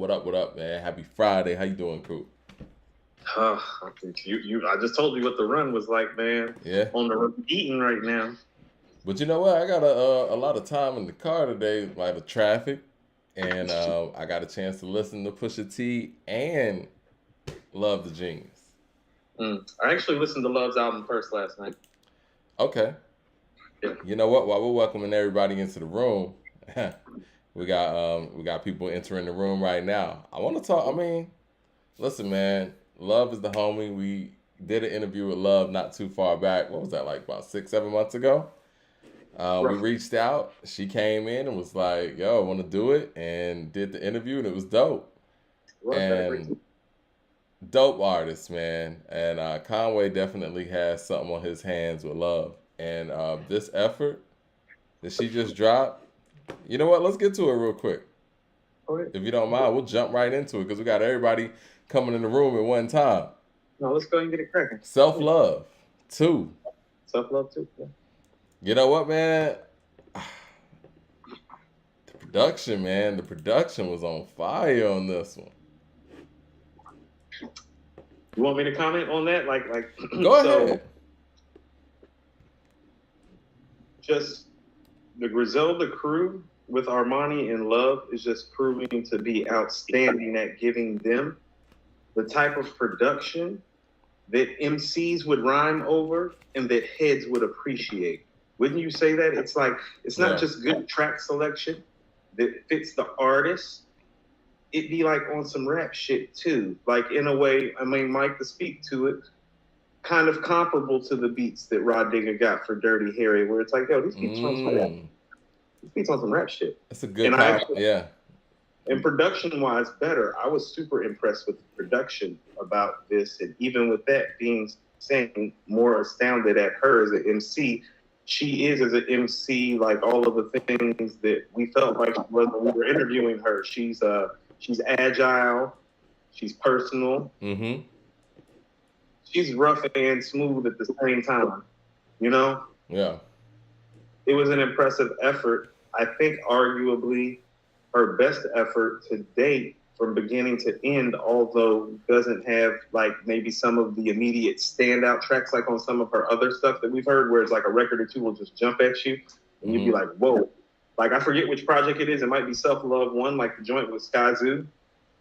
What up? What up, man? Happy Friday. How you doing, Coop? I think you. I just told you what the run was like, man. Yeah. On the road eating right now. But you know what? I got a lot of time in the car today, like the traffic, and I got a chance to listen to Pusha T and Love the Genius. I actually listened to Love's album first last night. Okay. Yeah. You know what? While we're welcoming everybody into the room, we got people entering the room right now. I want to talk. I mean, listen, man. Love is the homie. We did an interview with Love not too far back. What was that, like about 6, 7 months ago? We Roughly. reached out. She came in and was like, "Yo, I want to do it," and did the interview, and it was dope. Was that great? And dope artist, man. And Conway definitely has something on his hands with Love. And this effort that she just dropped, you know what? Let's get to it real quick. Okay. If you don't mind, we'll jump right into it because we got everybody coming in the room at one time. No, let's go and get it cracking. Self love, two. Self love too. Yeah. You know what, man? The production, man. The production was on fire on this one. You want me to comment on that? Like. Go So ahead. just the Griselda crew with Armani and Love is just proving to be outstanding at giving them the type of production that MCs would rhyme over and that heads would appreciate. Wouldn't you say that? It's like, it's not Yeah. just good track selection that fits the artist. It'd be like on some rap shit too. Like in a way, I mean, Mike, to speak to it, kind of comparable to the beats that Rod Digger got for Dirty Harry, where it's like, yo, these beats on some rap. These beats on some rap shit. That's a good And yeah. And production-wise, better. I was super impressed with the production about this, and even with that being saying, more astounded at her as an MC. She is as an MC like all of the things that we felt like she was when we were interviewing her. She's agile, she's personal, Mm-hmm. she's rough and smooth at the same time. You know, Yeah. it was an impressive effort. I think arguably her best effort to date from beginning to end, although doesn't have like maybe some of the immediate standout tracks like on some of her other stuff that we've heard, where it's like a record or two will just jump at you and you'd be like, whoa. Like I forget which project it is. It might be Self Love One, like the joint with Sky Zoo.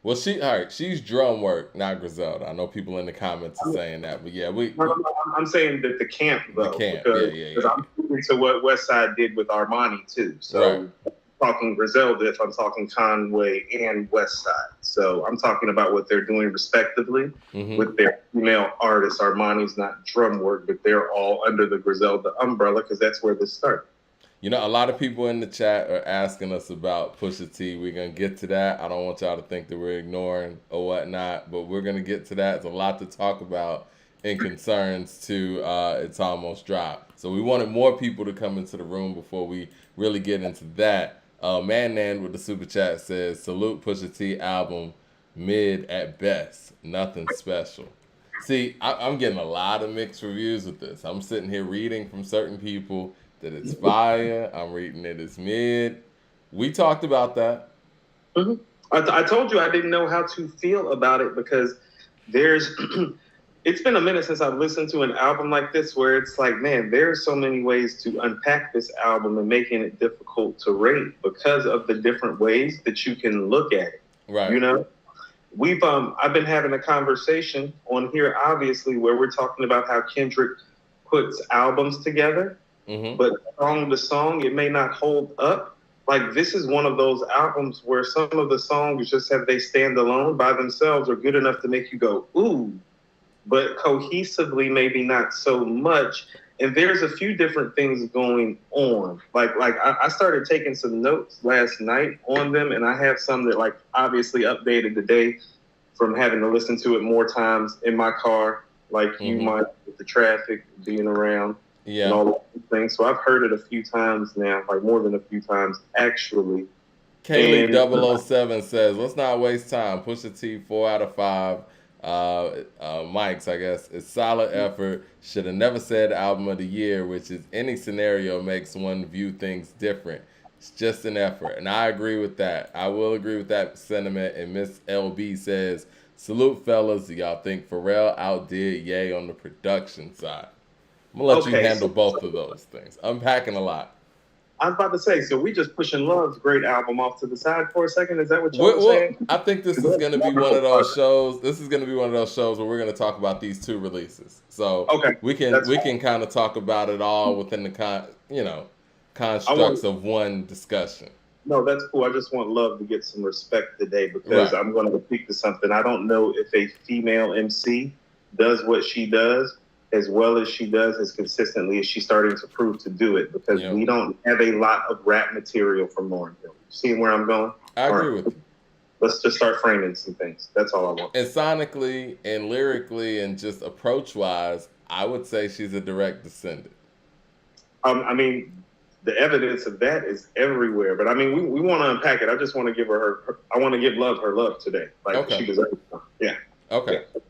Well, she's drum work, not Griselda. I know people in the comments are saying that, but yeah, I'm saying that the camp though, camp, because yeah. I'm speaking to what Westside did with Armani too. So Right. talking Griselda, if I'm talking Conway and Westside, so I'm talking about what they're doing respectively with their female artists. Armani's not drum work, but they're all under the Griselda umbrella because that's where this started. You know, a lot of people in the chat are asking us about Pusha T. We're going to get to that. I don't want y'all to think that we're ignoring or whatnot, but we're going to get to that. There's a lot to talk about in concerns to It's Almost Dropped. So we wanted more people to come into the room before we really get into that. Man with the super chat says, salute Pusha T album, mid at best, nothing special. See, I'm getting a lot of mixed reviews with this. I'm sitting here reading from certain people that it's fire. I'm reading it as mid. We talked about that. Mm-hmm. I told you I didn't know how to feel about it because there's it's been a minute since I've listened to an album like this where it's like, man, there's so many ways to unpack this album and making it difficult to rate because of the different ways that you can look at it. Right. You know, I've been having a conversation on here, obviously, where we're talking about how Kendrick puts albums together. But song to song, it may not hold up. Like this is one of those albums where some of the songs just they stand alone by themselves are good enough to make you go, ooh, but cohesively maybe not so much. And there's a few different things going on. Like I started taking some notes last night on them, and I have some that like obviously updated today from having to listen to it more times in my car, like you might with the traffic being around. Yeah. And all those things. So I've heard it a few times now, like more than a few times, actually. Kaylee 007 says, let's not waste time. Pusha T, 4 out of 5. Mike's, I guess. It's solid effort. Should have never said album of the year, which is any scenario makes one view things different. It's just an effort. And I agree with that. I will agree with that sentiment. And Miss LB says, salute, fellas. Do y'all think Pharrell outdid Ye on the production side? I'm going to let you Okay, handle both of those things. Unpacking a lot. I was about to say, so we just pushing Love's great album off to the side for a second? Is that what y'all were saying? I think this is going to be one of those shows. This is going to be one of those shows where we're going to talk about these two releases. So Okay, we can kind of talk about it all within the constructs of one discussion. No, that's cool. I just want Love to get some respect today because I'm going to speak to something. I don't know if a female MC does what she does as well as she does, as consistently as she's starting to prove to do it, because we don't have a lot of rap material from Lauryn Hill. Seeing where I'm going? I agree with you. Let's just start framing some things. That's all I want. And sonically and lyrically and just approach-wise, I would say she's a direct descendant. I mean, the evidence of that is everywhere. But I mean, we want to unpack it. I just want to give her I want to give Love her love today. Like she deserves it. Yeah. Okay. Yeah.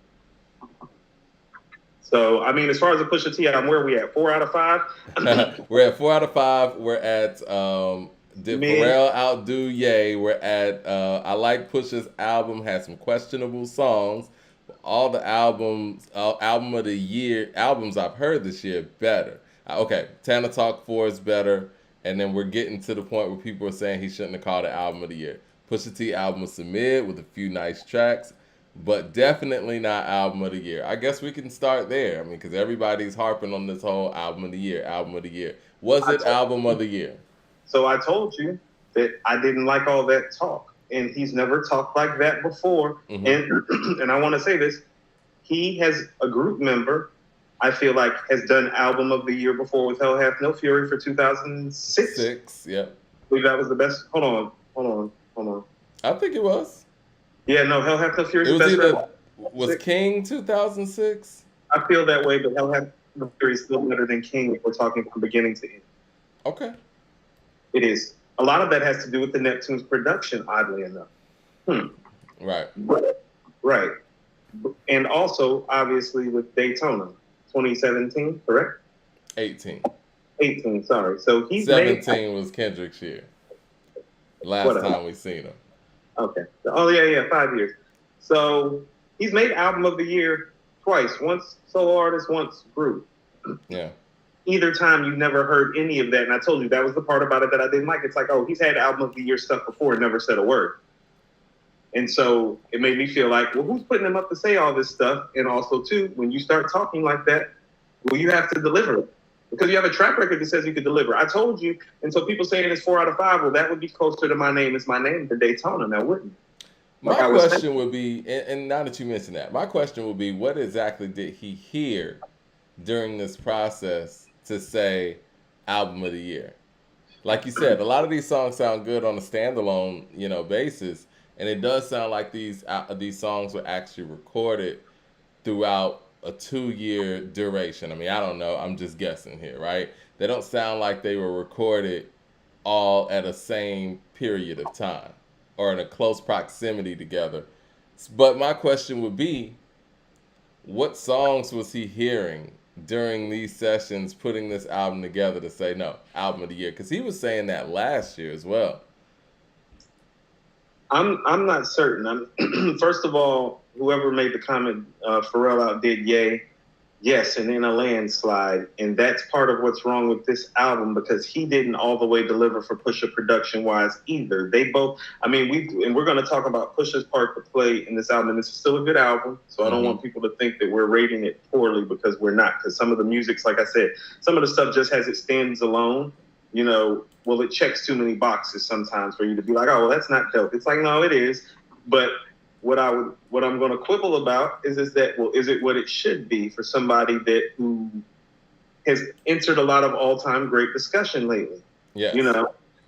So, I mean, as far as the Pusha T album, where are we at? 4 out of 5? We're at 4 out of 5. We're at did Pharrell outdo Ye? We're at I like Pusha's album, has some questionable songs. All the album of the year albums I've heard this year better. Okay, Tana Talk 4 is better, and then we're getting to the point where people are saying he shouldn't have called it album of the year. Pusha T album was a mid with a few nice tracks, but definitely not album of the year. I guess we can start there. I mean, because everybody's harping on this whole album of the year, album of the year. Was it album of the year? So I told you that I didn't like all that talk, and he's never talked like that before. Mm-hmm. And I want to say this: he has a group member, I feel like, has done album of the year before with Hell Hath No Fury for 2006. Yeah. I believe that was the best. Hold on. I think it was. Yeah, no, Hell Hath No Fury is the best record. Was King 2006? I feel that way, but Hell Hath No Fury is still better than King if we're talking from beginning to end. Okay. It is. A lot of that has to do with the Neptune's production, oddly enough. Right. Right. And also, obviously, with Daytona, 2017, correct? 18, sorry. So he's 17 was Kendrick's year. Last time we seen him. Okay. Oh, yeah, 5 years. So he's made album of the year twice. Once solo artist, once group. Yeah. Either time you never heard any of that. And I told you that was the part about it that I didn't like. It's like, oh, he's had album of the year stuff before and never said a word. And so it made me feel like, well, who's putting him up to say all this stuff? And also, too, when you start talking like that, well, you have to deliver. Because you have a track record that says you could deliver. I told you, and so people saying it's 4 out of 5. Well, that would be closer to My Name Is My Name than Daytona. Now, wouldn't it? My question would be, and now that you mentioned that, my question would be, what exactly did he hear during this process to say album of the year? Like you said, a lot of these songs sound good on a standalone, basis, and it does sound like these songs were actually recorded throughout a 2-year duration. I mean, I don't know. I'm just guessing here, right? They don't sound like they were recorded all at a same period of time or in a close proximity together. But my question would be, what songs was he hearing during these sessions putting this album together to say, no, album of the year? Because he was saying that last year as well. I'm not certain. First of all, whoever made the comment, Pharrell outdid Ye, yes, and in a landslide. And that's part of what's wrong with this album, because he didn't all the way deliver for Pusha production-wise either. They both, we're going to talk about Pusha's part to play in this album, and this is still a good album, so I don't want people to think that we're rating it poorly, because we're not, because some of the music's, like I said, some of the stuff just as it stands alone, well, it checks too many boxes sometimes for you to be like, oh, well, that's not dope. It's like, no, it is. But what I'm going to quibble about is that, well, is it what it should be for somebody who has entered a lot of all-time great discussion lately? Yes.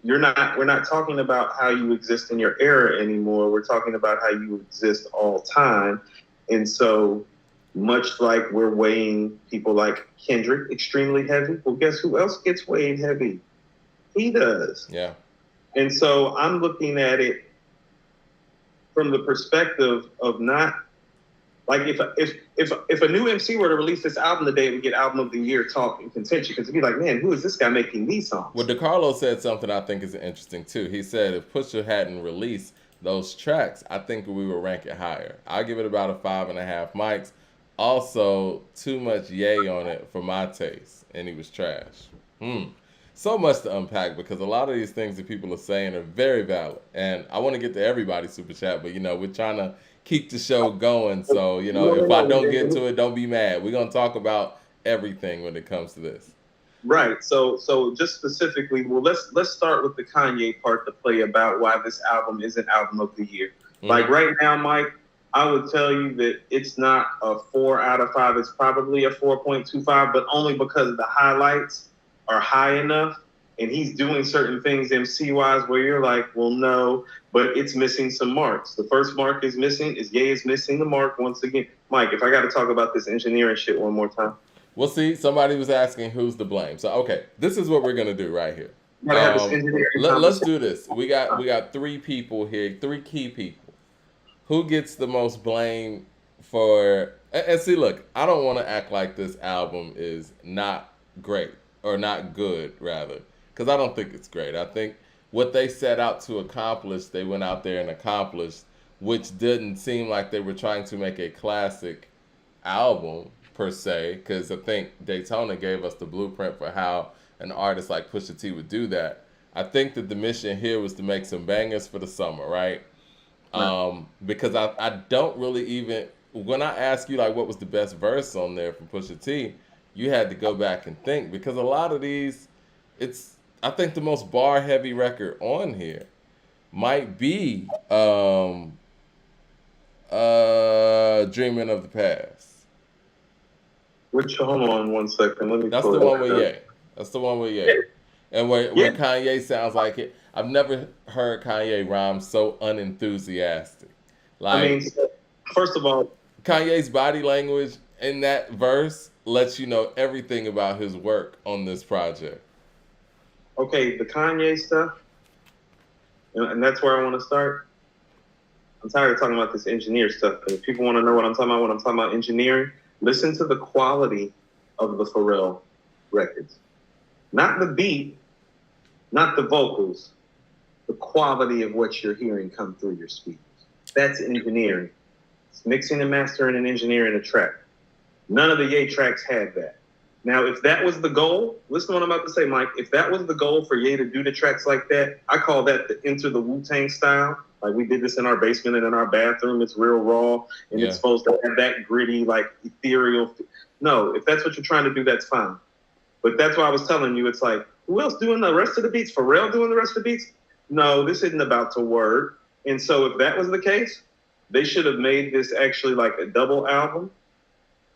We're not talking about how you exist in your era anymore. We're talking about how you exist all time. And so much like we're weighing people like Kendrick extremely heavy, well, guess who else gets weighed heavy? He does. Yeah. And so I'm looking at it from the perspective of not Like if a new MC were to release this album today, it would get album of the year talk and contention because it'd be like, man, who is this guy making these songs? Well, DeCarlo said something I think is interesting too. He said if Pusha hadn't released those tracks, I think we would rank it higher. I give it about a 5.5 mics. Also, too much yay on it for my taste, and he was trash. So much to unpack because a lot of these things that people are saying are very valid, and I want to get to everybody's super chat, but we're trying to keep the show going. So if I don't get to it, don't be mad. We're gonna talk about everything when it comes to this. Right. So just specifically, well, let's start with the Kanye part to play about why this album isn't album of the year. Like right now, Mike, I would tell you that it's not a 4 out of 5. It's probably a 4.25, but only because the highlights are high enough, and he's doing certain things MC-wise where you're like, well, no, but it's missing some marks. The first mark is missing. Ye is missing the mark once again. Mike, if I got to talk about this engineering shit one more time. Well, see, somebody was asking who's to blame. So, okay, this is what we're gonna do right here. Let's do this. We got 3 people here, 3 key people. Who gets the most blame for? And see, look, I don't want to act like this album is not great or not good, rather, because I don't think it's great. I think what they set out to accomplish, they went out there and accomplished, which didn't seem like they were trying to make a classic album per se, because I think Daytona gave us the blueprint for how an artist like Pusha T would do that. I think that the mission here was to make some bangers for the summer, right? Because I don't really even, when I ask you like what was the best verse on there from Pusha T, you had to go back and think, because a lot of these, I think the most bar heavy record on here might be Dreaming of the Past. Hold on one second. Let me. That's the one with Ye. That's the one with Ye. And where Kanye sounds like it. I've never heard Kanye rhyme so unenthusiastic. Like, I mean, first of all, Kanye's body language in that verse lets you know everything about his work on this project. Okay, the Kanye stuff, and that's where I want to start. I'm tired of talking about this engineer stuff, but if people want to know what I'm talking about when I'm talking about engineering, listen to the quality of the Pharrell records. Not the beat, not the vocals, the quality of what you're hearing come through your speakers. That's engineering. It's mixing and mastering and engineering a track. None of the Ye tracks had that. Now, if that was the goal, listen to what I'm about to say, Mike. If that was the goal for Ye to do the tracks like that, I call that the Enter the Wu-Tang style. Like, we did this in our basement and in our bathroom. It's real raw, and it's supposed to have that gritty, like, ethereal. No, if that's what you're trying to do, that's fine. But that's why I was telling you, it's like, who else doing the rest of the beats? Pharrell doing the rest of the beats? No, this isn't about to work. And so if that was the case, they should have made this actually like a double album.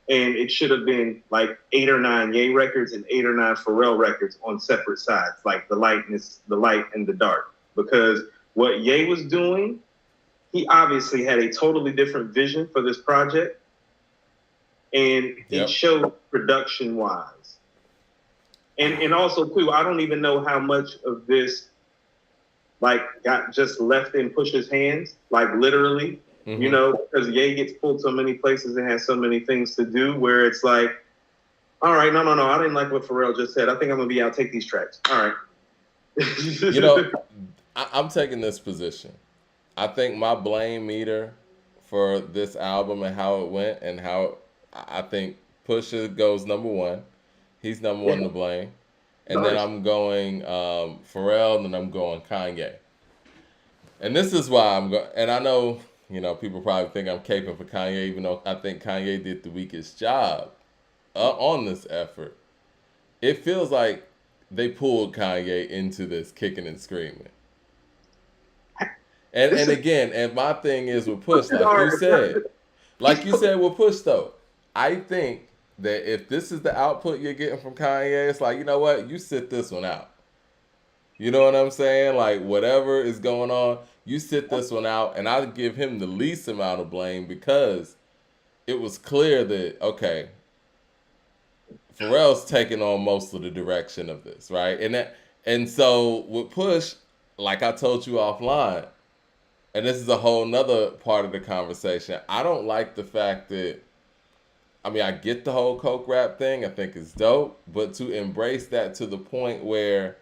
And it should have been like 8 or 9 Ye records and 8 or 9 Pharrell records on separate sides, like the light and the dark. Because what Ye was doing, he obviously had a totally different vision for this project. And it showed production-wise. And also, too, I don't even know how much of this, like, got just left in Pusha's hands, like, literally, because Ye gets pulled so many places and has so many things to do where it's like, all right, no, I didn't like what Pharrell just said. I think I'm going to be out, take these tracks. All right. I'm taking this position. I think my blame meter for this album and how it went and how I think Pusha goes number 1. He's number 1 to blame. And then I'm going Pharrell, and then I'm going Kanye. And this is why I'm going, and I know, people probably think I'm caping for Kanye, even though I think Kanye did the weakest job on this effort. It feels like they pulled Kanye into this kicking and screaming. And again, and my thing is with Push, like you said with Push though, I think that if this is the output you're getting from Kanye, it's like, you know what, you sit this one out. You know what I'm saying? Like, whatever is going on, you sit this one out, and I'll give him the least amount of blame because it was clear that, okay, Pharrell's taking on most of the direction of this, right? And so with Push, like I told you offline, and this is a whole nother part of the conversation. I don't like the fact that, I mean, I get the whole Coke rap thing. I think it's dope, but to embrace that to the point where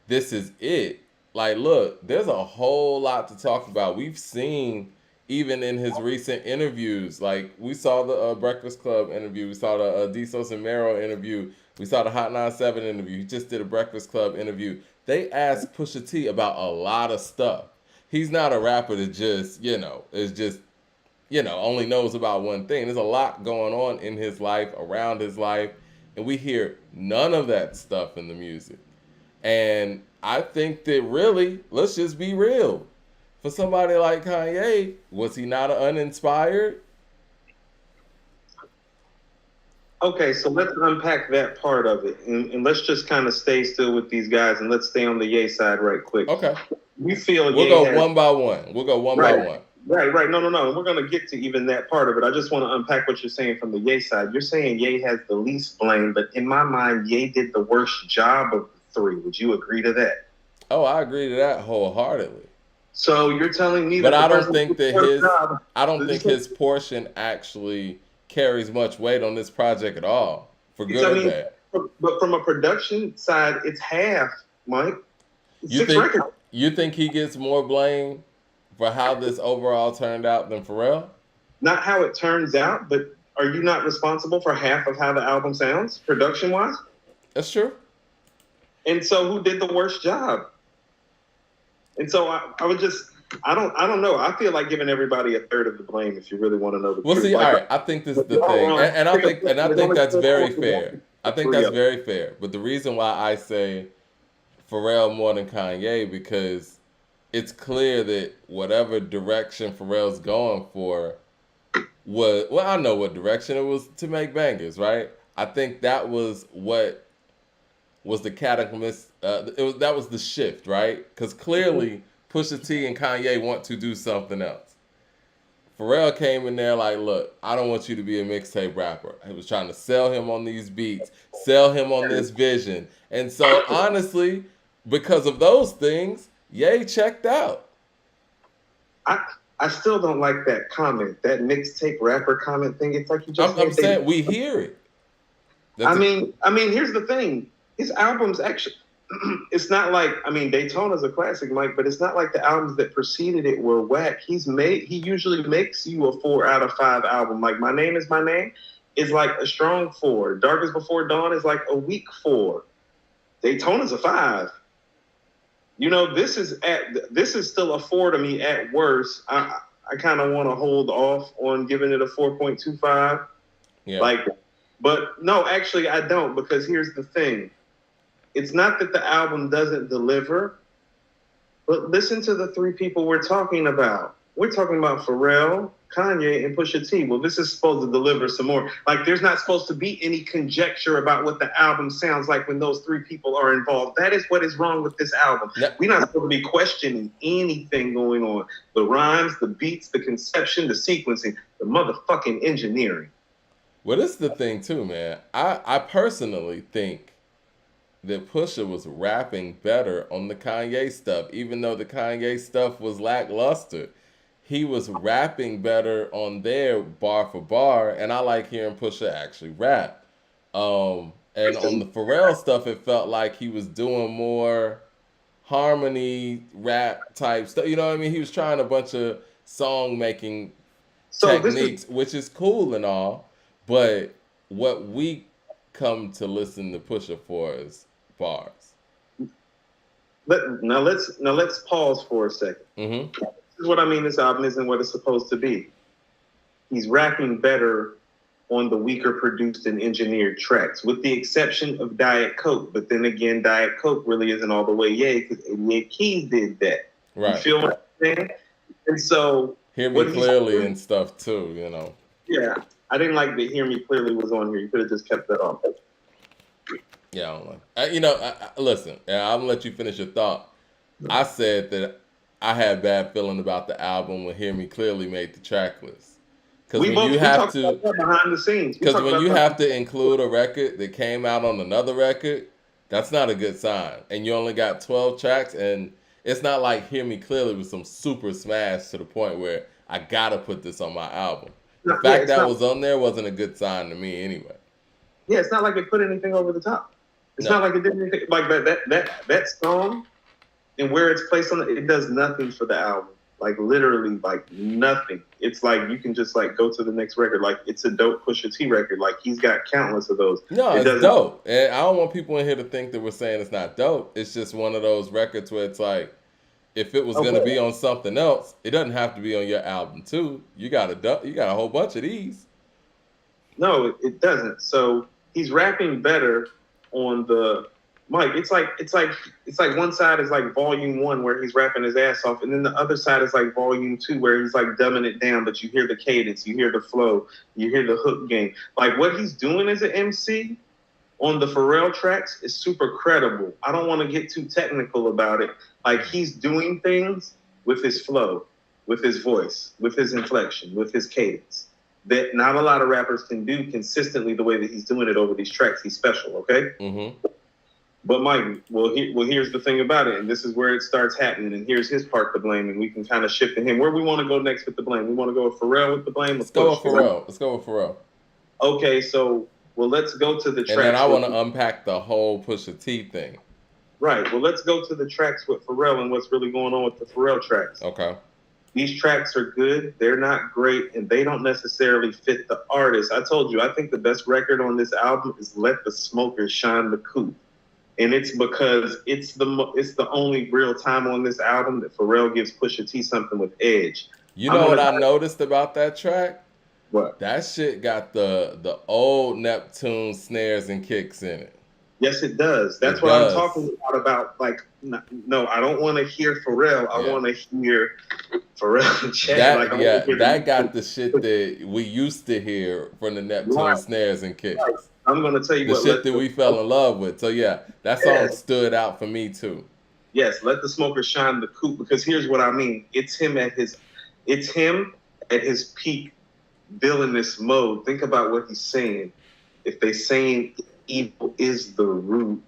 this is it. Like, look, there's a whole lot to talk about. We've seen, even in his recent interviews, like we saw the Breakfast Club interview, we saw the Desos and Mero interview, we saw the Hot 97 interview. He just did a Breakfast Club interview. They asked Pusha T about a lot of stuff. He's not a rapper that just, is just, only knows about one thing. There's a lot going on in his life, around his life, and we hear none of that stuff in the music. And I think that really, let's just be real. For somebody like Kanye, was he not uninspired? Okay, so let's unpack that part of it. And let's just kind of stay still with these guys and let's stay on the Ye side right quick. Okay. We feel we'll go one by one. We'll go one by one. Right. No. We're going to get to even that part of it. I just want to unpack what you're saying from the Ye side. You're saying Ye has the least blame, but in my mind, Ye did the worst job of the three. Would you agree to that? Oh, I agree to that wholeheartedly. So you're telling me that, but I don't think that his portion actually carries much weight on this project at all, for good or bad. But from a production side, it's half, Mike. You think he gets more blame for how this overall turned out than Pharrell? Not how it turns out, but are you not responsible for half of how the album sounds, production-wise? That's true. And so who did the worst job? And so I would just, I don't know. I feel like giving everybody a third of the blame if you really want to know the truth. See, all right. I think this is the thing, and I think that's very fair. I think that's very fair. But the reason why I say Pharrell more than Kanye, because it's clear that whatever direction Pharrell's going for was, well, I know what direction it was, to make bangers, right? I think that was what was the cataclysm. That was the shift, right? Because clearly Pusha T and Kanye want to do something else. Pharrell came in there like, look, I don't want you to be a mixtape rapper. He was trying to sell him on these beats, sell him on this vision. And so honestly, because of those things, Ye checked out. I still don't like that comment, that mixtape rapper comment thing. It's like you just. I'm saying we hear it. I mean, here's the thing. His albums actually, it's not like, Daytona's a classic, Mike, but it's not like the albums that preceded it were whack. He usually makes you a 4 out of 5 album. Like My Name Is My Name is like a strong 4. Darkest Before Dawn is like a weak 4. Daytona's a 5. This is still a 4 to me at worst. I kind of want to hold off on giving it a 4.25. Yeah. But no, actually I don't, because here's the thing. It's not that the album doesn't deliver, but listen to the three people we're talking about. We're talking about Pharrell, Kanye, and Pusha T. Well, this is supposed to deliver some more. Like, there's not supposed to be any conjecture about what the album sounds like when those three people are involved. That is what is wrong with this album. Yep. We're not supposed to be questioning anything going on. The rhymes, the beats, the conception, the sequencing, the motherfucking engineering. Well, this is the thing, too, man. I personally think that Pusha was rapping better on the Kanye stuff, even though the Kanye stuff was lackluster. He was rapping better on there bar for bar, and I like hearing Pusha actually rap. And on the Pharrell stuff, it felt like he was doing more harmony rap type stuff. You know what I mean? He was trying a bunch of song making techniques, which is cool and all, but what we come to listen to Pusha for is bars. Now let's pause for a second. Mm-hmm. This is what I mean. This album isn't what it's supposed to be. He's rapping better on the weaker produced and engineered tracks, with the exception of Diet Coke. But then again, Diet Coke really isn't all the way Ye, because 88 Keys did that. Right. You feel what I'm saying? And so Hear Me Clearly and stuff too, Yeah. I didn't like that Hear Me Clearly was on here. You could have just kept that off. Yeah, I don't like. Listen, I'm gonna let you finish your thought. I said that I had bad feeling about the album when Hear Me Clearly made the track list. Because when you have to behind the scenes, because when you have to include a record that came out on another record, that's not a good sign. And you only got 12 tracks, and It's not like Hear Me Clearly was some super smash to the point where I gotta put this on my album. The Yeah, fact that was on there wasn't a good sign to me anyway. Yeah, it's not like it put anything over the top. It's not like it did anything like that song and where it's placed on it does nothing for the album. Like literally, like nothing. It's like you can just like go to the next record. Like it's a dope Pusha T record. Like he's got countless of those. No, it's dope. And I don't want people in here to think that we're saying it's not dope. It's just one of those records where it's like, if it was gonna be on something else, it doesn't have to be on your album too. You got a whole bunch of these. No, it doesn't. So he's rapping better on the mic. It's like one side is like volume 1 where he's rapping his ass off, and then the other side is like volume 2 where he's like dumbing it down, but you hear the cadence, you hear the flow, you hear the hook game. Like what he's doing as an MC on the Pharrell tracks is super credible. I don't want to get too technical about it. Like he's doing things with his flow, with his voice, with his inflection, with his cadence that not a lot of rappers can do consistently the way that he's doing it over these tracks. He's special, okay? Mm-hmm. But Mike, here's the thing about it, and this is where it starts happening, and here's his part to blame, and we can kind of shift to him. Where we want to go next with the blame? We want to go with Pharrell with the blame? Let's go with Pharrell. Okay, so, let's go to the tracks. And then I want to unpack the whole Pusha T thing. Right, well, let's go to the tracks with Pharrell and what's really going on with the Pharrell tracks. Okay. These tracks are good. They're not great, and they don't necessarily fit the artist. I told you, I think the best record on this album is Let the Smokers Shine the Coupe. And it's because it's the only real time on this album that Pharrell gives Pusha T something with edge. You know what I noticed about that track? What? That shit got the old Neptune snares and kicks in it. Yes, it does. That's what I'm talking about. Like, no, I don't want to hear Pharrell. I want to hear Pharrell and Chad. That got the shit that we used to hear from the Neptune snares and kicks. Right. I'm going to tell you the shit that we fell in love with. So yeah, that song stood out for me too. Yes, Let the Smoker Shine the Coupe, because here's what I mean. It's him at his peak villainous mode. Think about what he's saying. If they saying evil is the root,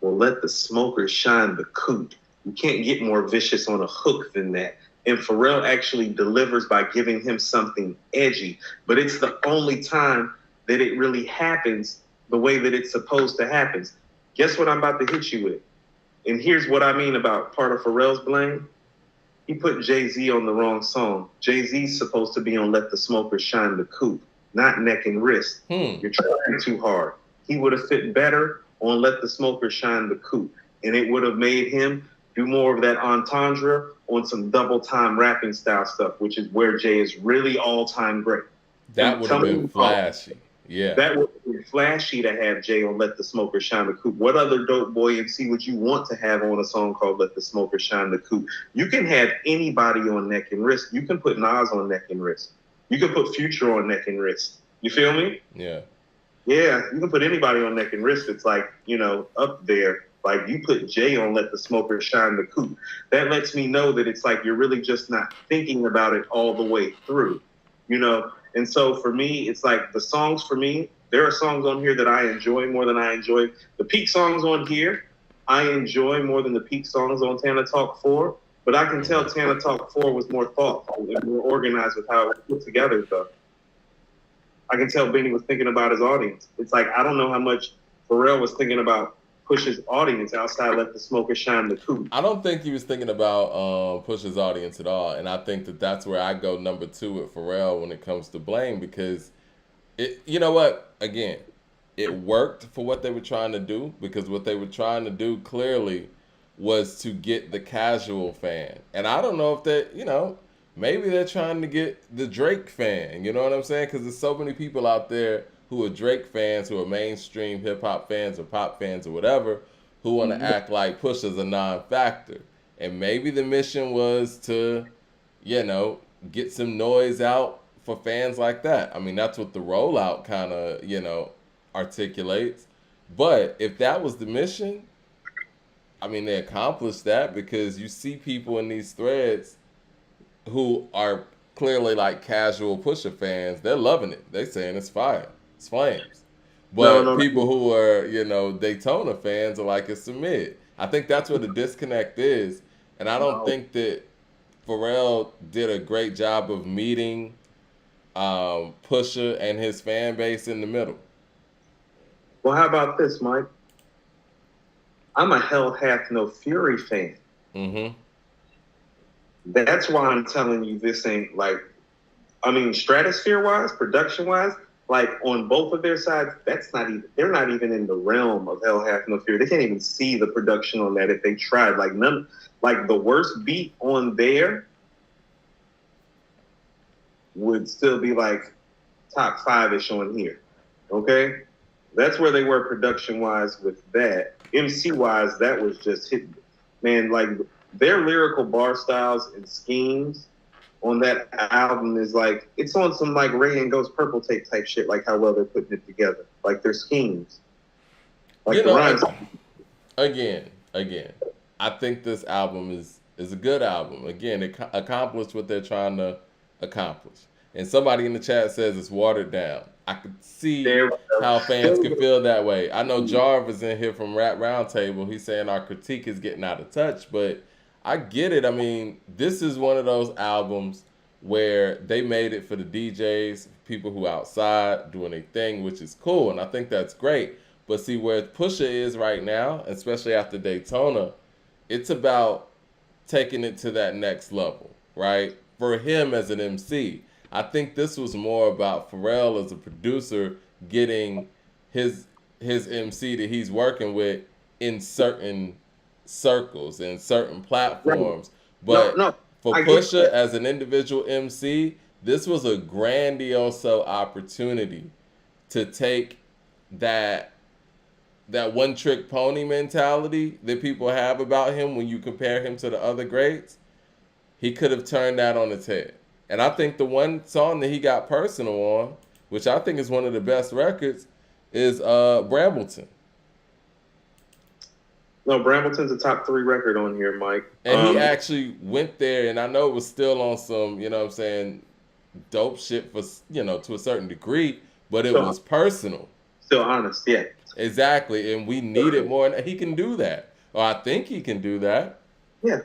well, let the smoker shine the coupe. You can't get more vicious on a hook than that. And Pharrell actually delivers by giving him something edgy, but it's the only time that it really happens the way that it's supposed to happen. Guess what I'm about to hit you with? And here's what I mean about part of Pharrell's blame. He put Jay-Z on the wrong song. Jay-Z's supposed to be on Let the Smoker Shine the Coupe, not Neck and Wrist. You're trying too hard. He would have fit better on Let the Smoker Shine the Coupe. And it would have made him do more of that entendre on some double time rapping style stuff, which is where Jay is really all time great. That would have been flashy. Yeah. That would be flashy to have Jay on Let the Smoker Shine the Coupe. What other dope boy MC would you want to have on a song called Let the Smoker Shine the Coupe? You can have anybody on Neck and Wrist. You can put Nas on Neck and Wrist. You can put Future on Neck and Wrist. You feel me? Yeah. Yeah, you can put anybody on Neck and Wrist. It's like, up there. Like you put Jay on Let the Smoker Shine the Coupe. That lets me know that it's like you're really just not thinking about it all the way through, And so for me, it's like the songs for me, there are songs on here that I enjoy more than I enjoy. The peak songs on here, I enjoy more than the peak songs on Tana Talk 4. But I can tell Tana Talk 4 was more thoughtful and more organized with how it was put together, though. I can tell Benny was thinking about his audience. It's like, I don't know how much Pharrell was thinking about Pusha's audience outside Let the Smoker Shine the Coupe. I don't think he was thinking about Pusha's audience at all. And I think that that's where I go number 2 with Pharrell when it comes to blame, because you know what? Again, it worked for what they were trying to do, because what they were trying to do clearly was to get the casual fan. And I don't know if that, maybe they're trying to get the Drake fan. You know what I'm saying? Because there's so many people out there who are Drake fans, who are mainstream hip-hop fans or pop fans or whatever, who want to act like Pusha's a non-factor. And maybe the mission was to, get some noise out for fans like that. I mean, that's what the rollout kind of, articulates. But if that was the mission, I mean, they accomplished that, because you see people in these threads who are clearly like casual Pusha fans. They're loving it. They're saying it's fire. It's flames. But people who are, Daytona fans are like, it's a mid. I think that's where the disconnect is. And I don't think that Pharrell did a great job of meeting Pusha and his fan base in the middle. Well, how about this, Mike? I'm a Hell Hath No Fury fan. Mm-hmm. That's why I'm telling you this ain't like, I mean, stratosphere wise, production wise, like on both of their sides, that's not even, they're not even in the realm of Hell Hath No Fury. They can't even see the production on that if they tried. Like none, like the worst beat on there would still be like top 5-ish on here. Okay? That's where they were production wise with that. MC wise, that was just hitting. Man, like their lyrical bar styles and schemes on that album is like, it's on some like Ray and Ghost Purple Tape type shit, like how well they're putting it together. Like their schemes. Like you the know, rhymes. again, I think this album is a good album. Again, it accomplished what they're trying to accomplish. And somebody in the chat says it's watered down. I could see how fans could feel that way. I know Jarvis in here from Rap Roundtable. He's saying our critique is getting out of touch, but I get it. I mean, this is one of those albums where they made it for the DJs, people who outside doing a thing, which is cool, and I think that's great. But see, where Pusha is right now, especially after Daytona, it's about taking it to that next level, right? For him as an MC. I think this was more about Pharrell as a producer getting his MC that he's working with in certain circles and certain platforms. But for Pusha as an individual MC, this was a grandiose opportunity to take that one trick pony mentality that people have about him when you compare him to the other greats. He could have turned that on its head. And I think the one song that he got personal on, which I think is one of the best records, is Brambleton. No, Brambleton's a top 3 record on here, Mike. And he actually went there, and I know it was still on some, you know what I'm saying, dope shit for, you know, to a certain degree, but it was personal. Still honest, yeah. Exactly, and we need it more, and he can do that. Or I think he can do that. Yeah.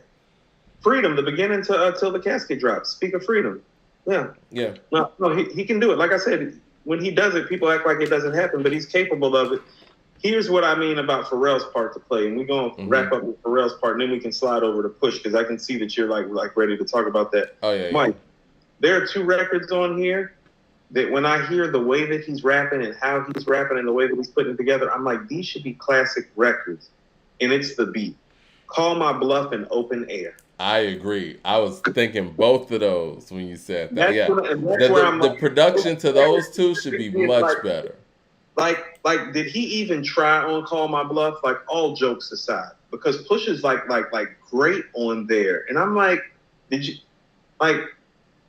Freedom, the beginning to till the casket drops. Speak of freedom. Yeah. Yeah. No, he can do it. Like I said, when he does it, people act like it doesn't happen, but he's capable of it. Here's what I mean about Pharrell's part to play, and we're going to wrap up with Pharrell's part, and then we can slide over to Push, because I can see that you're like ready to talk about that. Oh, yeah. Mike, there are 2 records on here that when I hear the way that he's rapping and how he's rapping and the way that he's putting it together, I'm like, these should be classic records, and it's the beat. Call My Bluff and Open Air. I agree. I was thinking both of those when you said that. That's the production to those 2 should be much better. Like, did he even try on Call My Bluff? Like, all jokes aside, because Push is like great on there, and I'm like, did you like?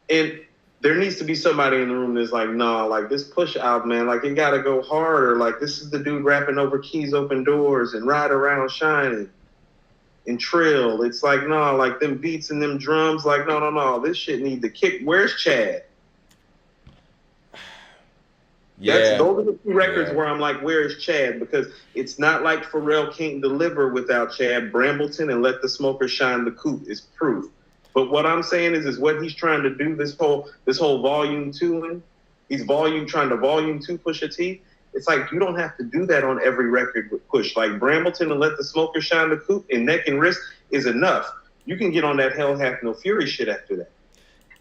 And there needs to be somebody in the room that's like, nah, like this Push album, man, like it gotta go harder. Like this is the dude rapping over Keys Open Doors and Ride Around Shining and Trill. It's like, no, like them beats and them drums, like, no. This shit need to kick. Where's Chad? Yeah. Those are the 2 records where I'm like, where is Chad? Because it's not like Pharrell can't deliver without Chad. Brambleton and Let the Smoker Shine the Coupe is proof. But what I'm saying is what he's trying to do, this whole volume 2, he's trying to volume 2 Pusha T. It's like you don't have to do that on every record with Push. Like Brambleton and Let the Smoker Shine the Coupe and Neck and Wrist is enough. You can get on that Hell Hath No Fury shit after that.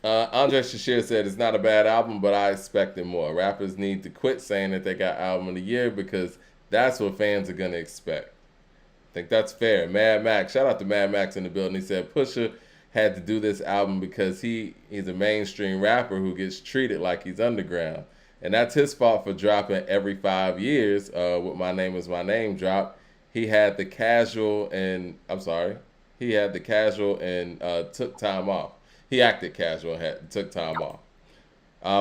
Andre Shashir said it's not a bad album, but I expected more. Rappers need to quit saying that they got album of the year because that's what fans are going to expect. I think that's fair. Mad Max, shout out to Mad Max in the building. He said Pusha had to do this album because he's a mainstream rapper who gets treated like he's underground. And that's his fault for dropping every 5 years with My Name Is My Name drop. He had the casual and took time off. He acted casual and took time off.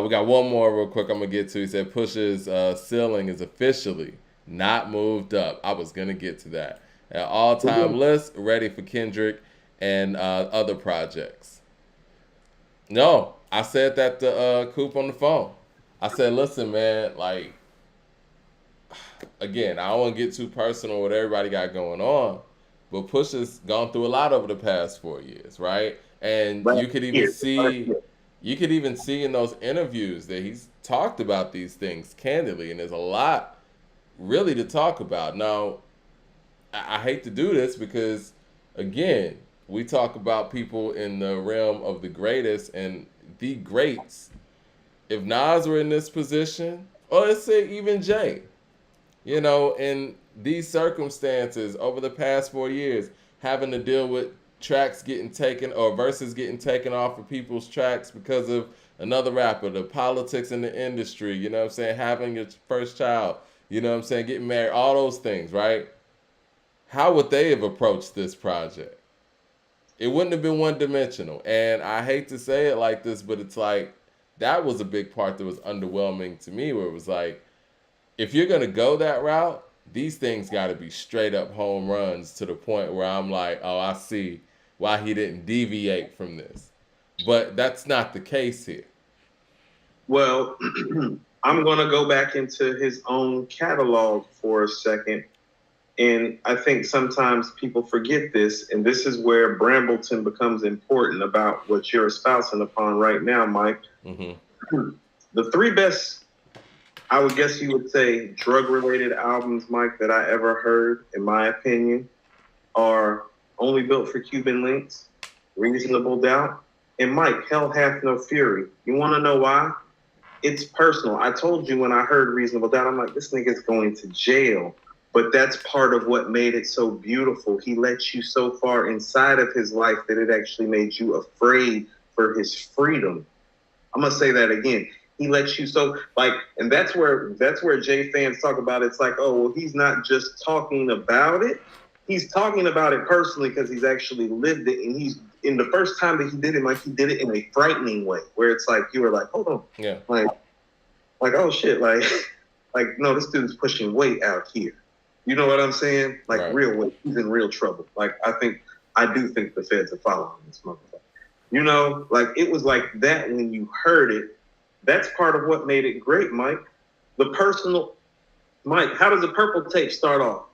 We got one more real quick I'm going to get to. He said Pusha's ceiling is officially not moved up. I was going to get to that. An all-time list ready for Kendrick and other projects. No, I said that to Coop on the phone. I said, listen, man, like, again, I don't want to get too personal with everybody got going on, but Pusha's gone through a lot over the past 4 years, right? And Last year, last year. you could even see in those interviews that he's talked about these things candidly, and there's a lot really to talk about. Now, I hate to do this because, again, we talk about people in the realm of the greatest and the greats. If Nas were in this position, or let's say even Jay, in these circumstances over the past 4 years, having to deal with tracks getting taken or verses getting taken off of people's tracks because of another rapper, the politics in the industry, having your first child, getting married, all those things, right? How would they have approached this project? It wouldn't have been one dimensional. And I hate to say it like this, but it's like that was a big part that was underwhelming to me, where it was like, if you're going to go that route, these things got to be straight up home runs to the point where I'm like, oh, I see why he didn't deviate from this. But that's not the case here. Well, I'm going to go back into his own catalog for a second. And I think sometimes people forget this, and this is where Brambleton becomes important about what you're espousing upon right now, Mike. Mm-hmm. The three best, I would guess you would say, drug-related albums, Mike, that I ever heard, in my opinion, are Only Built for Cuban Links, Reasonable Doubt, and Mike, Hell Hath No Fury. You want to know why? It's personal. I told you when I heard Reasonable Doubt, I'm like, this nigga's going to jail. But that's part of what made it so beautiful. He let you so far inside of his life that it actually made you afraid for his freedom. I'm going to say that again. He lets you so, like, and that's where Jay fans talk about it's like, oh, well, he's not just talking about it. He's talking about it personally because he's actually lived it. And he's, in the first time that he did it, like, he did it in a frightening way where it's like, you were like, hold on. Yeah. Like, oh, shit. Like, no, this dude's pushing weight out here. You know what I'm saying? Like, right. Real weight. He's in real trouble. Like, I do think the feds are following this motherfucker. Like, it was like that when you heard it. That's part of what made it great, Mike. The personal, Mike, how does the Purple Tape start off?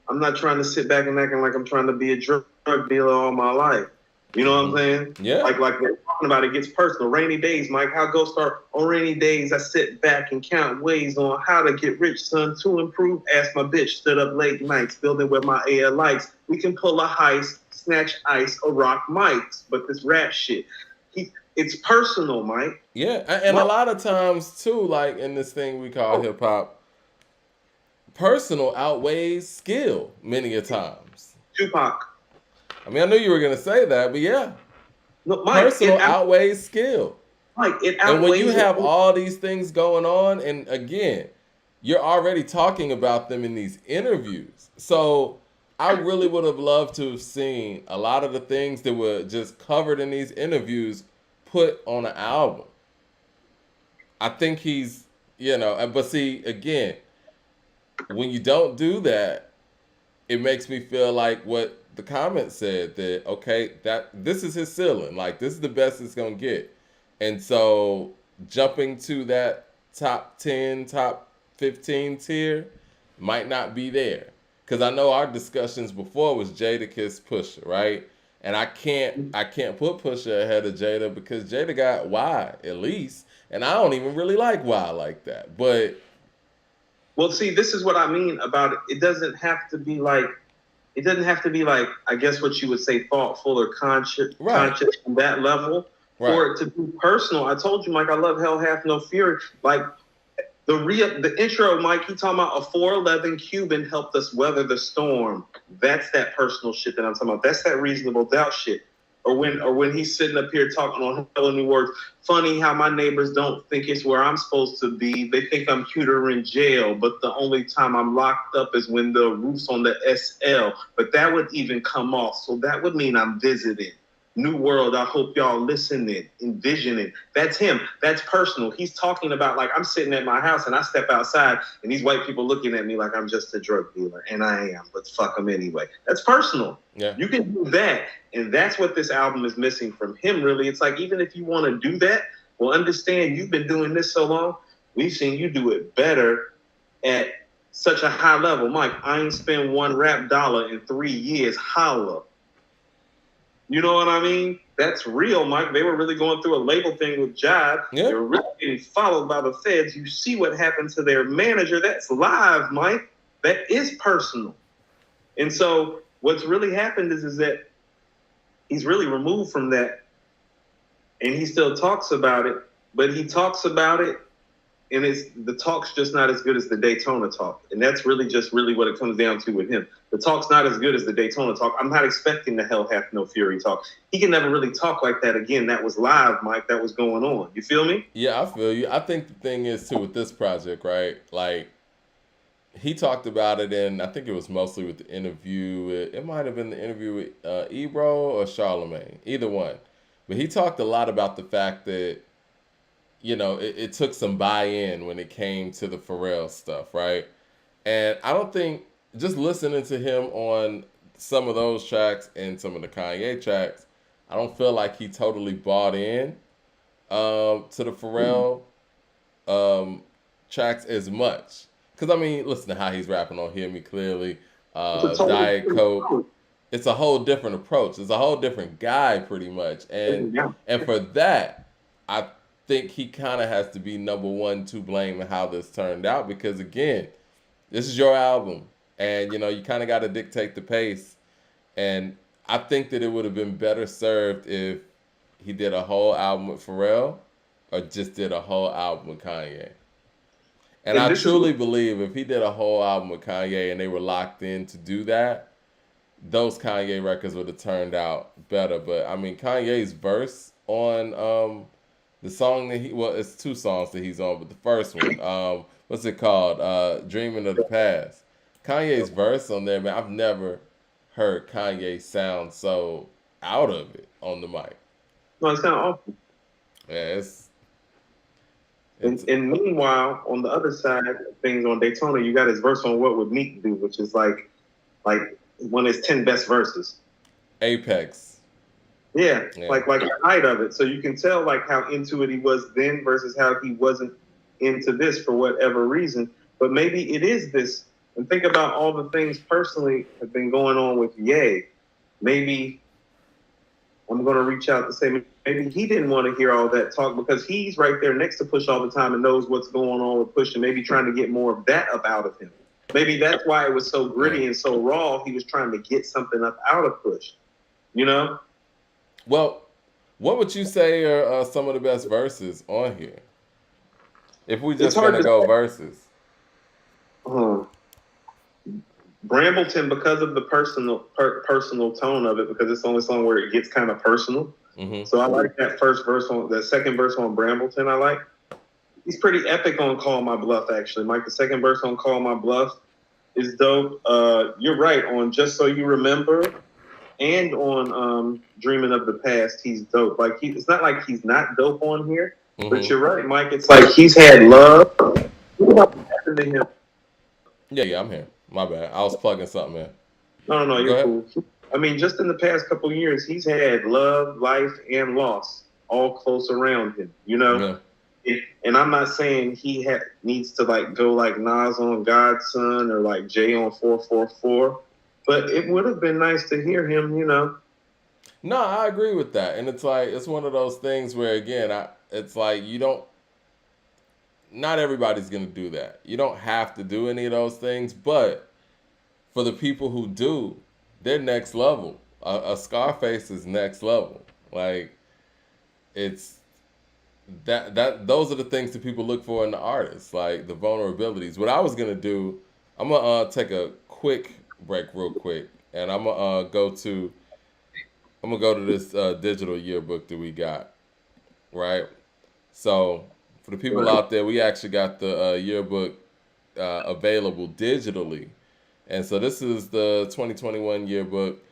I'm not trying to sit back and acting like I'm trying to be a drug dealer all my life. You know what I'm saying? Yeah. Like we're talking about, it gets personal. Rainy days, Mike. How go start? On rainy days, I sit back and count ways on how to get rich, son. To improve, ask my bitch. Stood up late nights, building with my air lights. We can pull a heist, snatch ice, or rock mics. But this rap shit, it's personal, Mike. Yeah, and a lot of times too, like in this thing we call hip hop, personal outweighs skill many a times. Tupac. I mean, I knew you were gonna say that, but yeah, no, Mike, personal outweighs skill. Mike, it outweighs. And when you have all these things going on, and again, you're already talking about them in these interviews, so I really would have loved to have seen a lot of the things that were just covered in these interviews put on an album. I think he's, but see, again, when you don't do that, it makes me feel like what the comment said, that, okay, that this is his ceiling. Like, this is the best it's going to get. And so jumping to that top 10, top 15 tier might not be there. Because I know our discussions before was Jada Kiss Pusha, right? And I can't put Pusha ahead of Jada because Jada got Y at least, and I don't even really like Y like that. But well, see, this is what I mean about it. It doesn't have to be like, I guess what you would say, thoughtful or conscious on that level, for it to be personal. I told you, Mike, I love Hell Hath No Fury. Like, the intro, Mike, he talking about a 411 Cuban helped us weather the storm. That's that personal shit that I'm talking about. That's that Reasonable Doubt shit. Or when he's sitting up here talking on Hell New Words, funny how my neighbors don't think it's where I'm supposed to be. They think I'm cuter in jail, but the only time I'm locked up is when the roof's on the SL. But that would even come off. So that would mean I'm visiting. New world, I hope y'all listening, envisioning. That's him. That's personal. He's talking about, like, I'm sitting at my house and I step outside and these white people looking at me like I'm just a drug dealer, and I am, but fuck them anyway. That's personal. Yeah. You can do that, and that's what this album is missing from him, really. It's like, even if you want to do that, well, understand you've been doing this so long, we've seen you do it better at such a high level. Mike, I ain't spent one rap dollar in 3 years. Holla. You know what I mean? That's real, Mike. They were really going through a label thing with Jive. Yeah. They were really getting followed by the feds. You see what happened to their manager. That's live, Mike. That is personal. And so what's really happened is that he's really removed from that, and he still talks about it, but he talks about it, and the talk's just not as good as the Daytona talk. And that's really what it comes down to with him. The talk's not as good as the Daytona talk. I'm not expecting the Hell Hath No Fury talk. He can never really talk like that again. That was live, Mike. That was going on. You feel me? Yeah, I feel you. I think the thing is, too, with this project, right? Like, he talked about it in, I think it was mostly with the interview. It might have been the interview with Ebro or Charlemagne, either one. But he talked a lot about the fact that, it took some buy-in when it came to the Pharrell stuff, right? And I don't think, just listening to him on some of those tracks and some of the Kanye tracks, I don't feel like he totally bought in to the Pharrell tracks as much. Because, I mean, listen to how he's rapping on Hear Me Clearly, Diet Coke. It's a whole different approach. It's a whole different guy, pretty much. And for that, I think he kind of has to be number one to blame in how this turned out. Because, again, this is your album. And, you kind of got to dictate the pace. And I think that it would have been better served if he did a whole album with Pharrell or just did a whole album with Kanye. And I truly believe if he did a whole album with Kanye and they were locked in to do that, those Kanye records would have turned out better. But, I mean, Kanye's verse on the song that it's two songs that he's on, but the first one, what's it called? Dreaming of the Past. Kanye's verse on there, man, I've never heard Kanye sound so out of it on the mic. No, it sounds awful. Yeah, and meanwhile, on the other side of things on Daytona, you got his verse on What Would Meek Do, which is like one of his 10 best verses. Apex. Yeah. Like the height of it. So you can tell like how into it he was then versus how he wasn't into this for whatever reason. But maybe it is this. And think about all the things personally have been going on with Ye. Maybe I'm going to reach out to say maybe he didn't want to hear all that talk because he's right there next to Push all the time and knows what's going on with Push and maybe trying to get more of that up out of him. Maybe that's why it was so gritty and so raw. He was trying to get something up out of Push, Well, what would you say are some of the best verses on here? If we just going to go verses. Brambleton, because of the personal tone of it, because it's the only song where it gets kind of personal. Mm-hmm. So I like that second verse on Brambleton. I like. He's pretty epic on Call My Bluff, actually. Mike, the second verse on Call My Bluff is dope. You're right on Just So You Remember and on Dreaming of the Past. He's dope. Like it's not like he's not dope on here, but you're right, Mike. It's like he's had love. What happened to him? Yeah, I'm here. My bad. I was plugging something in. No, you're cool. I mean, just in the past couple of years, he's had love, life, and loss all close around him, Yeah. And I'm not saying he needs to go like Nas on Godson or like Jay on 444, but it would have been nice to hear him, No, I agree with that. And it's like, it's one of those things where, again, it's like not everybody's going to do that. You don't have to do any of those things, but for the people who do, they're next level. A Scarface is next level. Like, it's that those are the things that people look for in the artists, like the vulnerabilities. What I was going to do, I'm going to take a quick break real quick, and I'm going to go to this digital yearbook that we got, right? So, for the people out there, we actually got the yearbook available digitally. And so this is the 2021 yearbook.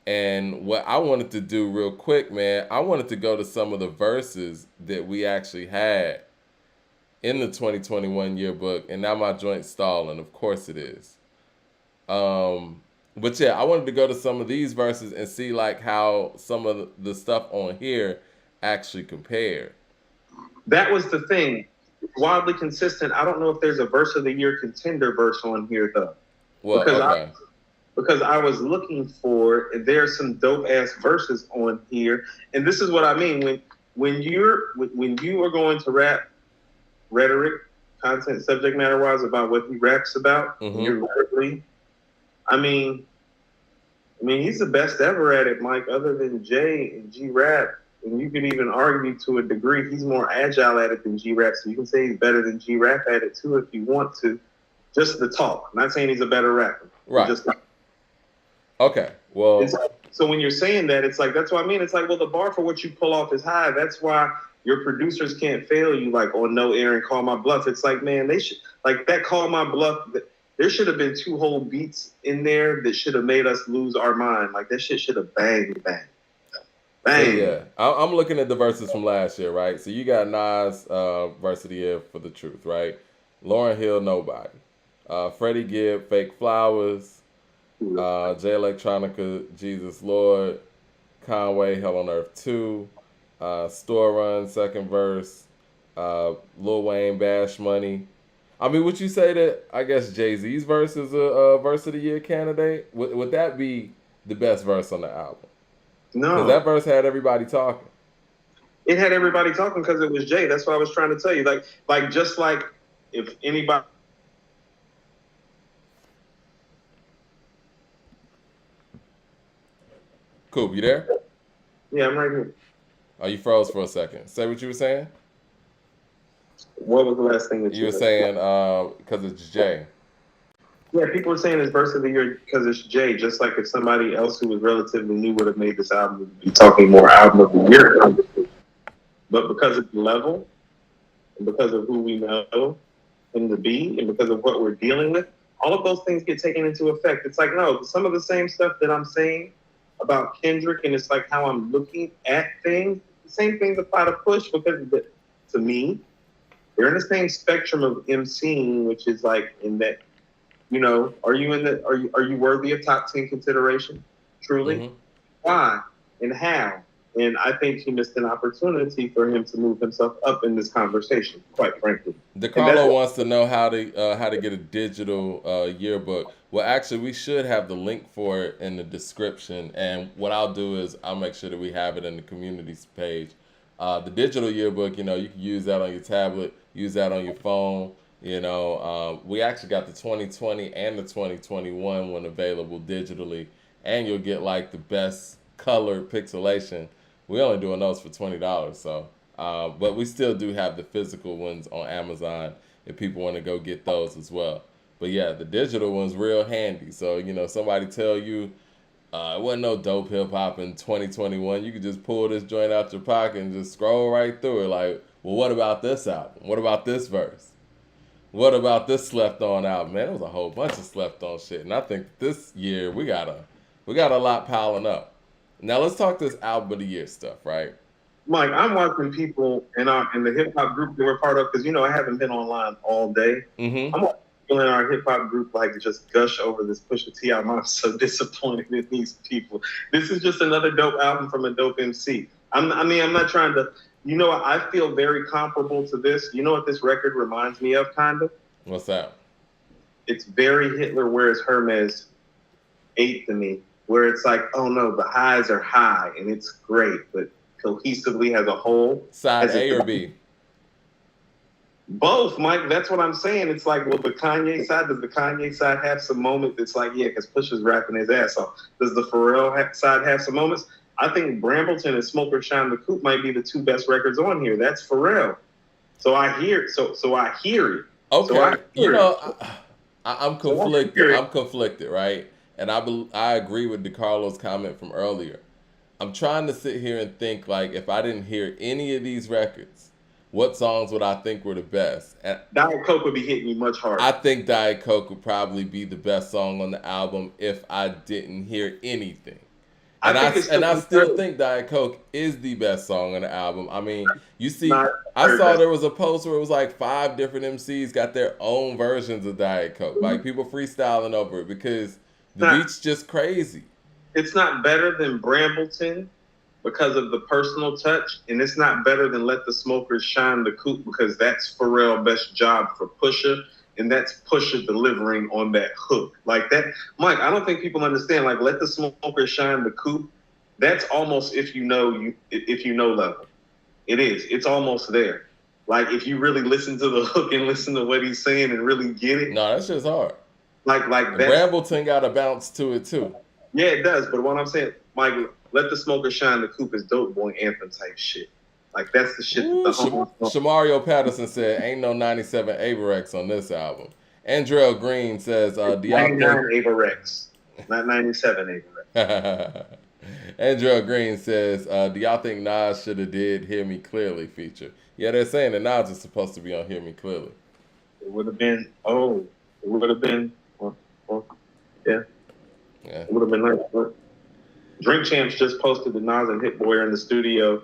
And what I wanted to do real quick, man, I wanted to go to some of the verses that we actually had in the 2021 yearbook. And now my joint's stalling. Of course it is. But yeah, I wanted to go to some of these verses and see like how some of the stuff on here actually compared. That was the thing. wildly consistent. I don't know if there's a verse of the year contender verse on here though. Well, because okay. because I was looking for, and there's some dope ass verses on here, and this is what I mean when you are going to rap rhetoric, content, subject matter wise about what he raps about, Mm-hmm. you're literally, I mean, he's the best ever at it, Mike, other than Jay and G Rap. And you could even argue to a degree he's more agile at it than G Rap. So you can say he's better than G Rap at it too if you want to. Just the talk. I'm not saying he's a better rapper. Right. Just okay. Well. So when you're saying that, it's like, that's what I mean. It's like, well, the bar for what you pull off is high. That's why your producers can't fail you, like, on No Air and Call My Bluff. It's like, man, they should, like, that Call My Bluff, there should have been 2 whole beats in there that should have made us lose our mind. Like, that shit should have banged. Bang. Yeah. I'm looking at the verses from last year, right? So you got Nas, verse of the year for The Truth, right? Lauryn Hill, Nobody. Freddie Gibb, Fake Flowers. Jay Electronica, Jesus Lord. Conway, Hell on Earth 2. Store Run, second verse. Lil Wayne, Bash Money. I mean, would you say that, I guess, Jay-Z's verse is a verse of the year candidate? Would that be the best verse on the album? No. Because that verse had everybody talking. It had everybody talking because it was Jay. That's what I was trying to tell you. Like just like if anybody... Coop, you there? Yeah, I'm right here. Oh, you froze for a second. Say what you were saying? What was the last thing that you were saying? Because it's Jay. Yeah, people were saying it's verse of the year because it's Jay. Just like if somebody else who was relatively new would have made this album, we'd be talking more album of the year. But because of the level, and because of who we know him to be, and because of what we're dealing with, all of those things get taken into effect. It's like, no, some of the same stuff that I'm saying about Kendrick, and it's like how I'm looking at things, the same things apply to Push, because to me, they're in the same spectrum of MCing, which is like in that, you know, are you worthy of top 10 consideration? Truly? Mm-hmm. Why and how? And I think he missed an opportunity for him to move himself up in this conversation, quite frankly. DeCarlo wants to know how to get a digital yearbook. Well, actually, we should have the link for it in the description. And what I'll do is I'll make sure that we have it in the communities page. The digital yearbook, you know, you can use that on your tablet, use that on your phone. You know, we actually got the 2020 and the 2021 one available digitally, and you'll get like the best color pixelation. We're only doing those for $20, so but we still do have the physical ones on Amazon if people want to go get those as well. But yeah, the digital one's real handy. So, you know, somebody tell you it wasn't no dope hip hop in 2021. You could just pull this joint out your pocket and just scroll right through it. Like, well, what about this album? What about this verse? What about this slept on album? Man, there was a whole bunch of slept on shit. And I think this year we got a lot piling up. Now let's talk this album of the year stuff, right? Mike, I'm watching people in the hip hop group that we're part of, because, you know, I haven't been online all day. Mm-hmm. I'm watching people in our hip hop group like just gush over this Pusha T album. I'm so disappointed in these people. This is just another dope album from a dope MC. I'm not trying to, you know, I feel very comparable to this. You know what this record reminds me of, kind of? What's that? It's very Hitler Wears Hermes 8 to me, where it's like, oh no, the highs are high and it's great, but cohesively as a whole. Side A or B? Both, Mike. That's what I'm saying. It's like, well, does the Kanye side have some moments? It's like, yeah, because Pusha's rapping his ass off. Does the Pharrell side have some moments? I think Brambleton and Smoker Shine the Coop might be the 2 best records on here. That's Pharrell. So I hear it. So I hear it. Okay. So you know, I'm conflicted. I'm conflicted, right? And I agree with DeCarlo's comment from earlier. I'm trying to sit here and think, like, if I didn't hear any of these records, what songs would I think were the best? And Diet Coke would be hitting me much harder. I think Diet Coke would probably be the best song on the album if I didn't hear anything. And I still think Diet Coke is the best song on the album. I mean, you see, I saw there was a post where it was like 5 different MCs got their own versions of Diet Coke. Like, people freestyling over it because the beat's just crazy. It's not better than Brambleton, because of the personal touch, and it's not better than Let the Smokers Shine the Coupe because that's Pharrell's best job for Pusha, and that's Pusha delivering on that hook. Like that, Mike, I don't think people understand, like Let the Smokers Shine the Coupe, that's almost if you know level. It is. It's almost there. Like if you really listen to the hook and listen to what he's saying and really get it. No, that's just hard. Like that. Brambleton got a bounce to it too. Yeah, it does. But what I'm saying, Mike, Let the Smoker Shine the Coupe is dope boy anthem type shit. Like that's the shit. Ooh, Shamario Patterson said, "Ain't no 97 Averex on this album." Andrell Green says, "Do y'all 99 Averex, not 97 Averex." Andrell Green says, "Do y'all think Nas should have did Hear Me Clearly feature?" Yeah, they're saying that Nas is supposed to be on Hear Me Clearly. It would have been. Oh, it would have been. Yeah. It would have been nice. Drink Champs just posted the Nas and Hit Boy are in the studio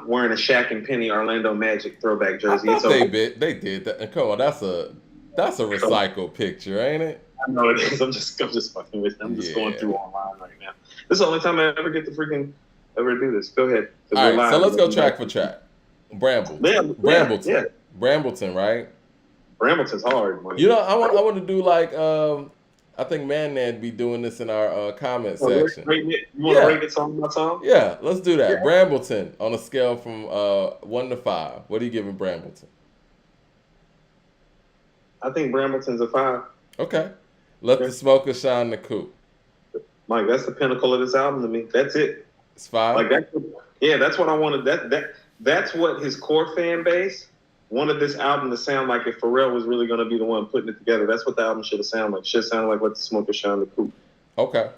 wearing a Shaq and Penny Orlando Magic throwback jersey. They did that. And come on, that's a recycled picture, ain't it? I know it is. I'm just fucking with them. I'm just going through online right now. This is the only time I ever get to ever do this. Go ahead. All right, so let's go track for track. Brambleton. Yeah. Brambleton, right? Brambleton's hard, man. You know, I want to do like I think Man be doing this in our comment section. You want to rate it song by song? Yeah, let's do that. Yeah. Brambleton on a scale from 1 to 5. What are you giving Brambleton? I think Brambleton's a 5. Okay. Let the Smoker Shine the Coupe. Mike, that's the pinnacle of this album to me. That's it. It's 5. Like that's what I wanted. That's what his core fan base wanted this album to sound like if Pharrell was really going to be the one putting it together. That's what the album should have sounded like. Should sound like Let the Smoker Shine the Coupe. Okay.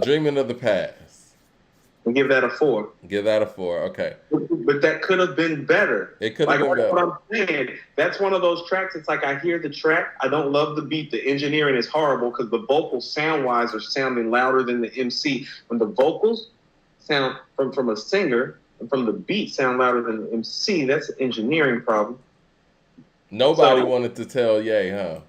Dreaming of the Past. And give that a 4. Give that a 4. Okay. But that could have been better. It could have been better. What I'm saying, that's one of those tracks. It's like I hear the track. I don't love the beat. The engineering is horrible because the vocals sound-wise are sounding louder than the MC. When the vocals sound from a singer and from the beat sound louder than the MC, that's an engineering problem. Nobody wanted to tell Ye, huh?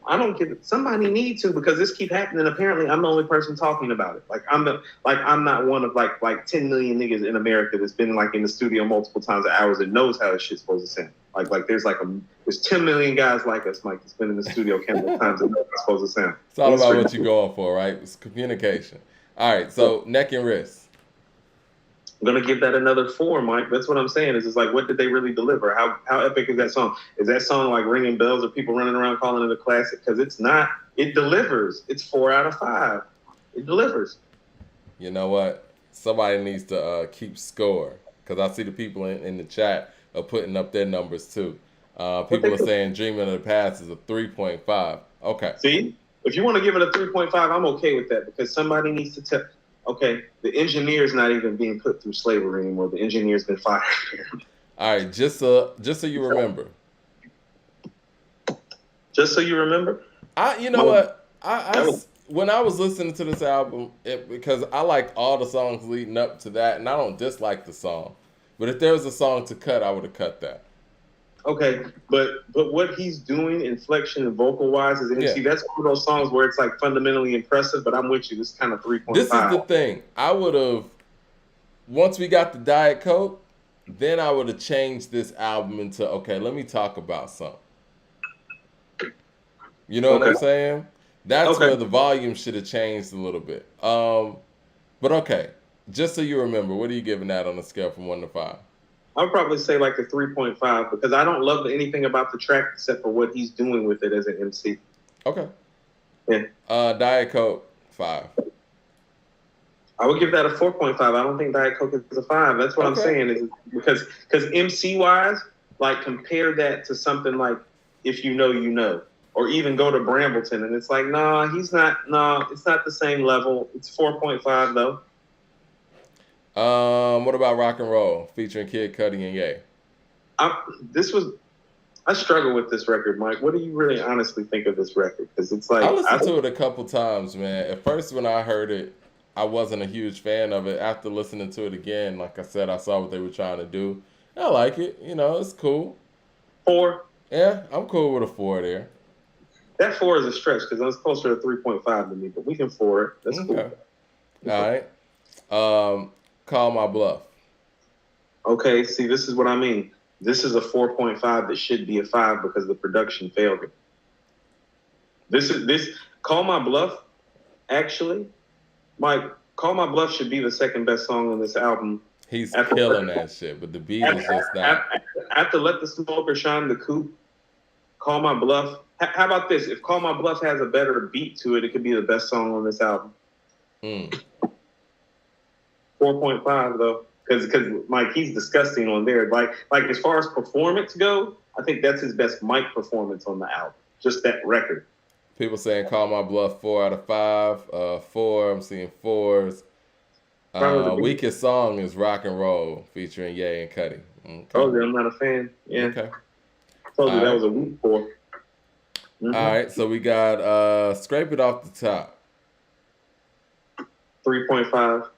I don't get it. Somebody needs to because this keep happening. Apparently, I'm the only person talking about it. I'm not one of like 10 million niggas in America that's been like in the studio multiple times of hours and knows how this shit's supposed to sound. There's 10 million guys like us, Mike, that's been in the studio countless times and knows how it's supposed to sound. It's all about what you're going for, right? It's communication. All right, so Neck and Wrist. I'm gonna give that another 4, Mike. That's what I'm saying. Is like, what did they really deliver? How epic is that song? Is that song like ringing bells or people running around calling it a classic? Because it's not. It delivers. It's 4 out of 5. It delivers. You know what? Somebody needs to keep score because I see the people in the chat are putting up their numbers too. People are saying Dreaming of the Past is a 3.5. Okay. See, if you want to give it a 3.5, I'm okay with that because somebody needs to tell. Okay, the engineer's not even being put through slavery anymore. The engineer's been fired. All right, just so you remember. Just so you remember. When I was listening to this album, because I liked all the songs leading up to that, and I don't dislike the song, but if there was a song to cut, I would have cut that. Okay, but what he's doing, inflection and vocal wise, is MC. That's one of those songs where it's like fundamentally impressive. But I'm with you. This kind of 3.5. This is the thing. I would have, once we got the Diet Coke, then I would have changed this album into let me talk about something. You know what I'm saying? That's where the volume should have changed a little bit. But okay, just so you remember, what are you giving that on a scale from 1 to 5? I'll probably say like a 3.5 because I don't love anything about the track except for what he's doing with it as an MC. Okay. Yeah. Diet Coke, 5. I would give that a 4.5. I don't think Diet Coke is a 5. That's what I'm saying is because MC wise, like compare that to something like If You Know, You Know, or even go to Brambleton and it's like, it's not the same level. It's 4.5 though. What about Rock and Roll featuring Kid Cudi and Ye? I struggle with this record, Mike. What do you really honestly think of this record? Because it's like I listened to it a couple times, man. At first, when I heard it, I wasn't a huge fan of it. After listening to it again, like I said, I saw what they were trying to do. I like it. You know, it's cool. 4. Yeah, I'm cool with a 4 there. That 4 is a stretch because it's closer to 3.5 to me, but we can 4 it. That's cool. All right. Call My Bluff. Okay, see, this is what I mean. This is a 4.5 that should be a 5 because the production failed it. This Call My Bluff, actually, Mike, Call My Bluff should be the second best song on this album. He's killing that shit, but the beat is just not. After Let the Smoker Shine the Coupe, Call My Bluff. How about this? If Call My Bluff has a better beat to it, it could be the best song on this album. 4.5 though, because Mike, he's disgusting on there. Like as far as performance go, I think that's his best Mike performance on the album. Just that record. People saying Call My Bluff 4 out of 5. 4, I'm seeing 4s. Weakest song is Rock and Roll featuring Ye and Cudi. Okay. Oh, I'm not a fan. Yeah. Okay. Told you that was a weak 4. All right, so we got Scrape It Off the Top. 3.5.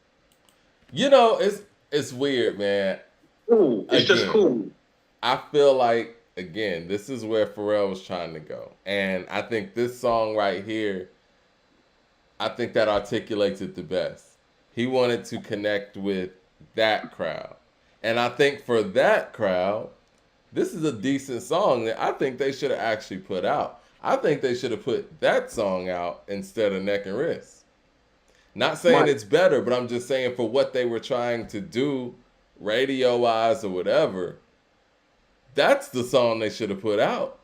You know, it's weird, man. Ooh, it's just cool. I feel like, again, this is where Pharrell was trying to go. And I think this song right here, I think that articulates it the best. He wanted to connect with that crowd. And I think for that crowd, this is a decent song that I think they should have actually put out. I think they should have put that song out instead of Neck and Wrist. Not saying it's better, but I'm just saying for what they were trying to do, radio-wise or whatever, that's the song they should have put out.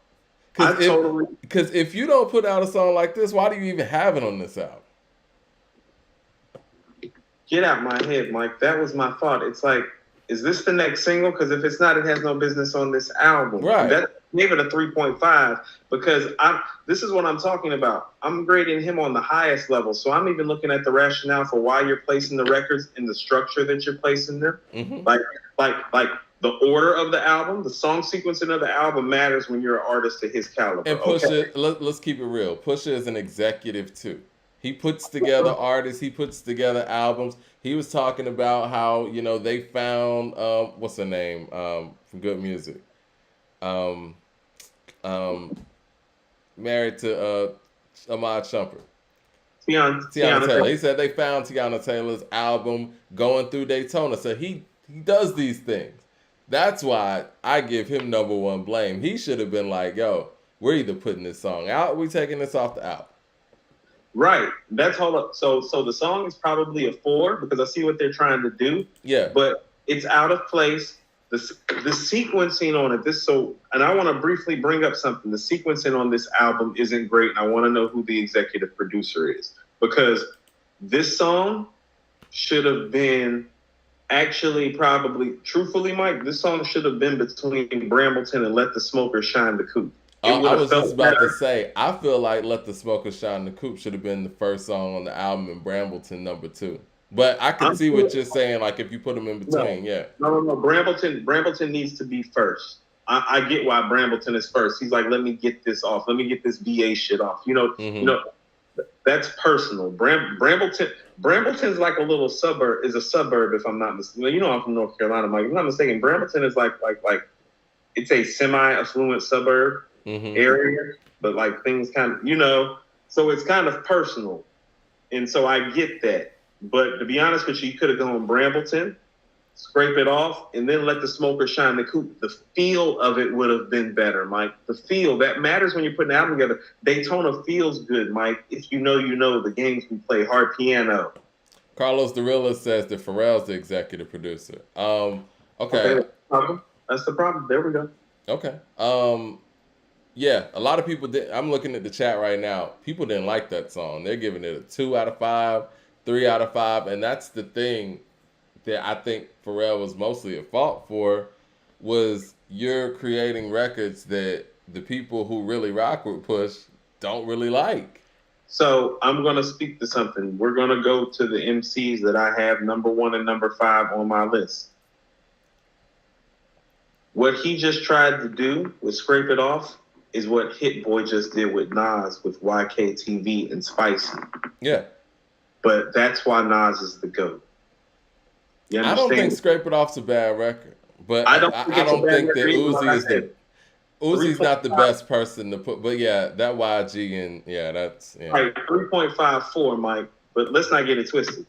Because if you don't put out a song like this, why do you even have it on this album? Get out my head, Mike. That was my thought. It's like, is this the next single? Because if it's not, it has no business on this album. Right. That gave it a 3.5 because this is what I'm talking about. I'm grading him on the highest level. So I'm even looking at the rationale for why you're placing the records in the structure that you're placing them. Mm-hmm. Like the order of the album, the song sequencing of the album matters when you're an artist of his caliber. And Pusha, let's keep it real. Pusha is an executive too. He puts together artists. He puts together albums. He was talking about how, you know, they found, what's her name, from Good Music. Married to Ahmad Shumpert. Tiana Taylor. He said they found Tiana Taylor's album going through Daytona. So he does these things. That's why I give him number one blame. He should have been like, yo, we're either putting this song out or we taking this off the album. Right. That's all. So the song is probably a 4 because I see what they're trying to do. Yeah. But it's out of place. The sequencing on it. And I want to briefly bring up something. The sequencing on this album isn't great, and I want to know who the executive producer is because this song should have been actually probably, truthfully, Mike, this song should have been between Brambleton and Let the Smoker Shine the Coupe. I was just about to say, I feel like Let the Smoker Shine the Coupe should have been the first song on the album and Brambleton number 2. But I can see what you're saying, like if you put them in between, yeah. No. Brambleton needs to be first. I get why Brambleton is first. He's like, let me get this off. Let me get this VA shit off. You know, that's personal. Brambleton's like a little suburb, is a suburb if I'm not mistaken. You know, I'm from North Carolina, Mike. If I'm not mistaken, Brambleton is like it's a semi-affluent suburb. Area, but like things kind of, you know, so it's kind of personal. And so I get that. But to be honest with you, you could have gone Brambleton, Scrape It Off, and then Let the Smoker Shine the Coupe. The feel of it would have been better, Mike. The feel, that matters when you're putting an album together. Daytona feels good, Mike. If you know the games we play, hard piano. Carlos Derilla says that Pharrell's the executive producer. Okay. That's the problem. There we go. Okay. Yeah, a lot of people did. I'm looking at the chat right now. People didn't like that song. They're giving it a 2 out of 5, 3 out of 5. And that's the thing that I think Pharrell was mostly at fault for, was you're creating records that the people who really rock with Push don't really like. So I'm going to speak to something. We're going to go to the MCs that I have number 1 and number 5 on my list. What he just tried to do with Scrape It Off is what Hit Boy just did with Nas with YKTV and Spicy. Yeah. But that's why Nas is the GOAT. You understand? I don't think Scrape It Off's a bad record. But I don't think that Uzi is Uzi's not the best person to put. But yeah, that YG and yeah, that's... Yeah. Right, 3.54, Mike. But let's not get it twisted.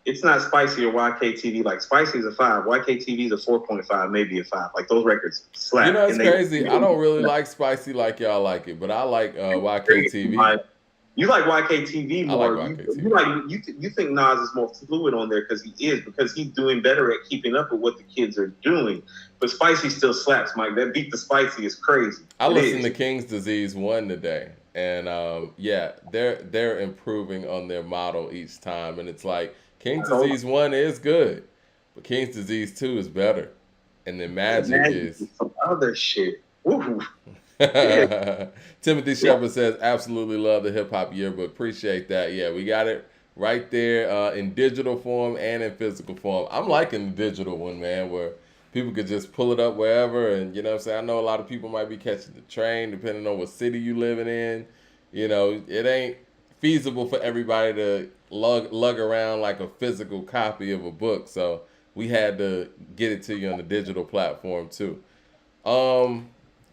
it's not Spicy or YKTV. Like Spicy is a 5, YKTV is a 4.5, maybe a 5. Like those records You slap. know, it's And they crazy. I don't really like Spicy like y'all like it, but I like YKTV. like, you like YKTV I like more. You YKTV. like you think Nas is more fluid on there because he's doing better at keeping up with what the kids are doing. But Spicy still slaps, Mike. That beat the Spicy is crazy. I listened to King's Disease 1 today, and yeah, they're improving on their model each time, and it's like King's Disease 1 is good, but King's Disease 2 is better, and then Magic is some other shit. Woo. Timothy Shepard says, absolutely love the hip hop yearbook. Appreciate that. Yeah, we got it right there in digital form and in physical form. I'm liking the digital one, man, where people could just pull it up wherever. And, you know what I'm saying? I know a lot of people might be catching the train depending on what city you living in. You know, it ain't feasible for everybody to lug around like a physical copy of a book. So we had to get it to you on the digital platform too.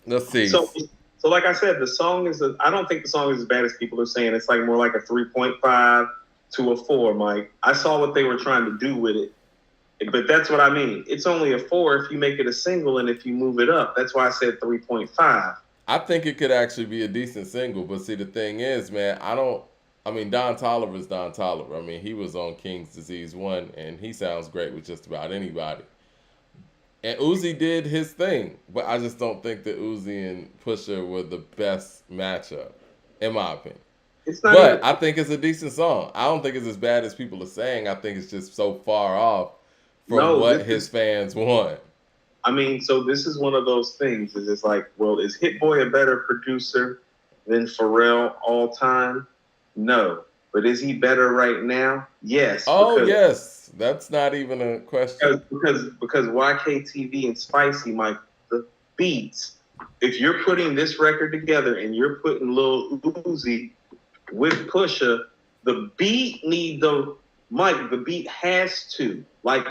Let's see. So like I said, the song is. I don't think the song is as bad as people are saying. It's like more like a 3.5 to a 4, Mike. I saw what they were trying to do with it, but that's what I mean. It's only a 4 if you make it a single and if you move it up. That's why I said 3.5. I think it could actually be a decent single, but see, the thing is, man, I mean, Don Toliver is Don Toliver. I mean, he was on King's Disease 1, and he sounds great with just about anybody. And Uzi did his thing, but I just don't think that Uzi and Pusha were the best matchup, in my opinion. But I think it's a decent song. I don't think it's as bad as people are saying. I think it's just so far off from what his fans want. I mean, so this is one of those things. Is it's like, well, is Hit Boy a better producer than Pharrell all time? No. But is he better right now? Yes. Oh, yes. That's not even a question. Because YKTV and Spicy, Mike, the beats, if you're putting this record together and you're putting Lil Uzi with Pusha, the beat the beat has to. Like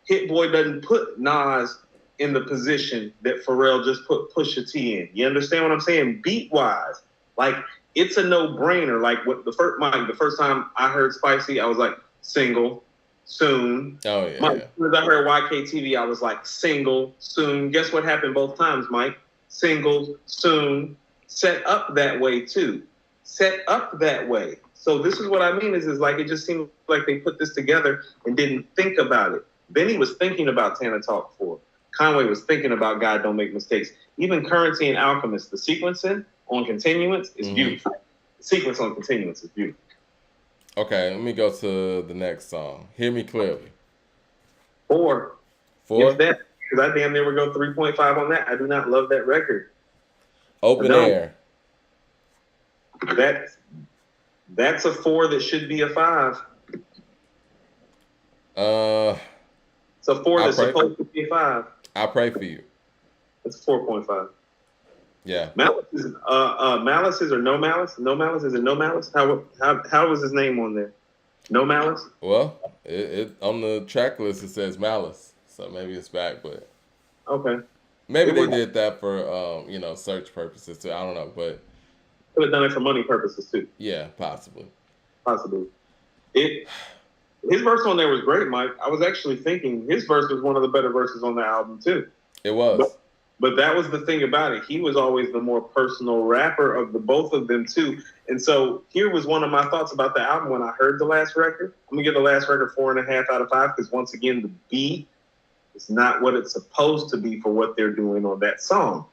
Hit Boy doesn't put Nas in the position that Pharrell just put Pusha T in. You understand what I'm saying? Beat-wise. Like, it's a no-brainer. Like the first time I heard Spicy, I was like, single, soon. Oh yeah. Mike, as soon as I heard YKTV, I was like, single, soon. Guess what happened both times, Mike? Singles, soon. Set up that way too. Set up that way. So this is what I mean is like it just seemed like they put this together and didn't think about it. Benny was thinking about Tana Talk 4. Conway was thinking about God Don't Make Mistakes. Even Currency and Alchemist, the sequencing on Continuance is beautiful. The sequence on Continuance is beautiful. Okay, let me go to the next song. Hear Me Clearly. 4. If that, because I damn near would go 3.5 on that. I do not love that record. Open Air. That's a 4 that should be a 5. It's a 4 that's supposed to be a 5. I Pray For You. It's 4.5. Yeah. Malice is Malice is or No Malice? No Malice is it No Malice? How was his name on there? No Malice? Well, it on the track list it says Malice, so maybe it's back, but okay. Maybe they did that for search purposes too. I don't know, but could have done it for money purposes too. Yeah, possibly. His verse on there was great, Mike. I was actually thinking his verse was one of the better verses on the album too. It was. But that was the thing about it. He was always the more personal rapper of the both of them too. And so here was one of my thoughts about the album when I heard the last record. I'm gonna give the last record 4.5 out of 5 because once again the beat is not what it's supposed to be for what they're doing on that song.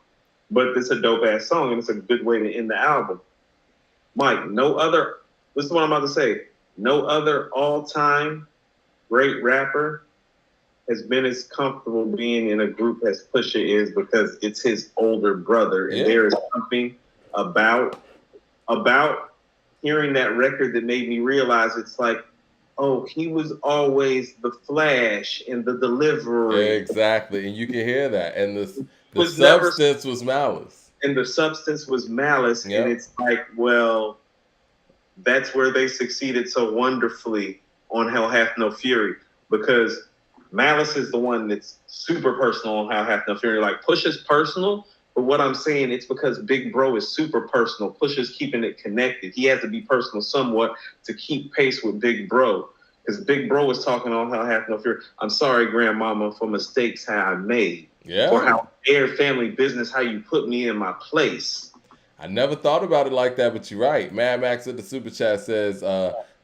But it's a dope ass song and it's a good way to end the album. Mike, this is what I'm about to say. No other all-time great rapper has been as comfortable being in a group as Pusha is because it's his older brother. And there is something about hearing that record that made me realize it's like, oh, he was always the flash and the delivery. Exactly. And you can hear that. And the substance was Malice. And the substance was Malice. Yep. And it's like, well, that's where they succeeded so wonderfully on Hell Hath No Fury because Malice is the one that's super personal on Hell Hath No Fury. Like Pusha's personal, but what I'm saying, it's because Big Bro is super personal. Pusha's keeping it connected. He has to be personal somewhat to keep pace with Big Bro. Because Big Bro was talking on how have no fear. I'm sorry, grandmama, for mistakes how I made. Yeah. For how air family business, how you put me in my place. I never thought about it like that, but you're right. Mad Max at the super chat says,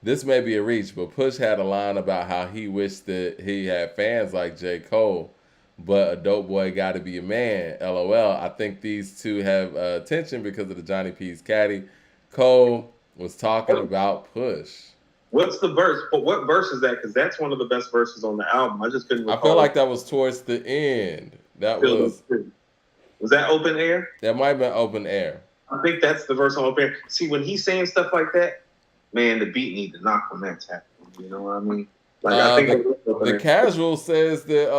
this may be a reach, but Push had a line about how he wished that he had fans like J. Cole, but a dope boy got to be a man. LOL. I think these two have tension because of the Johnny P's caddy. Cole was talking about Push. What's the verse? But what verse is that? Because that's one of the best verses on the album. I just couldn't recall. I feel like that was towards the end. That was that Open Air? That might have been Open Air. I think that's the verse on Open Air. See, when he's saying stuff like that, man, the beat need to knock on that tap. You know what I mean? Like I think the casual says that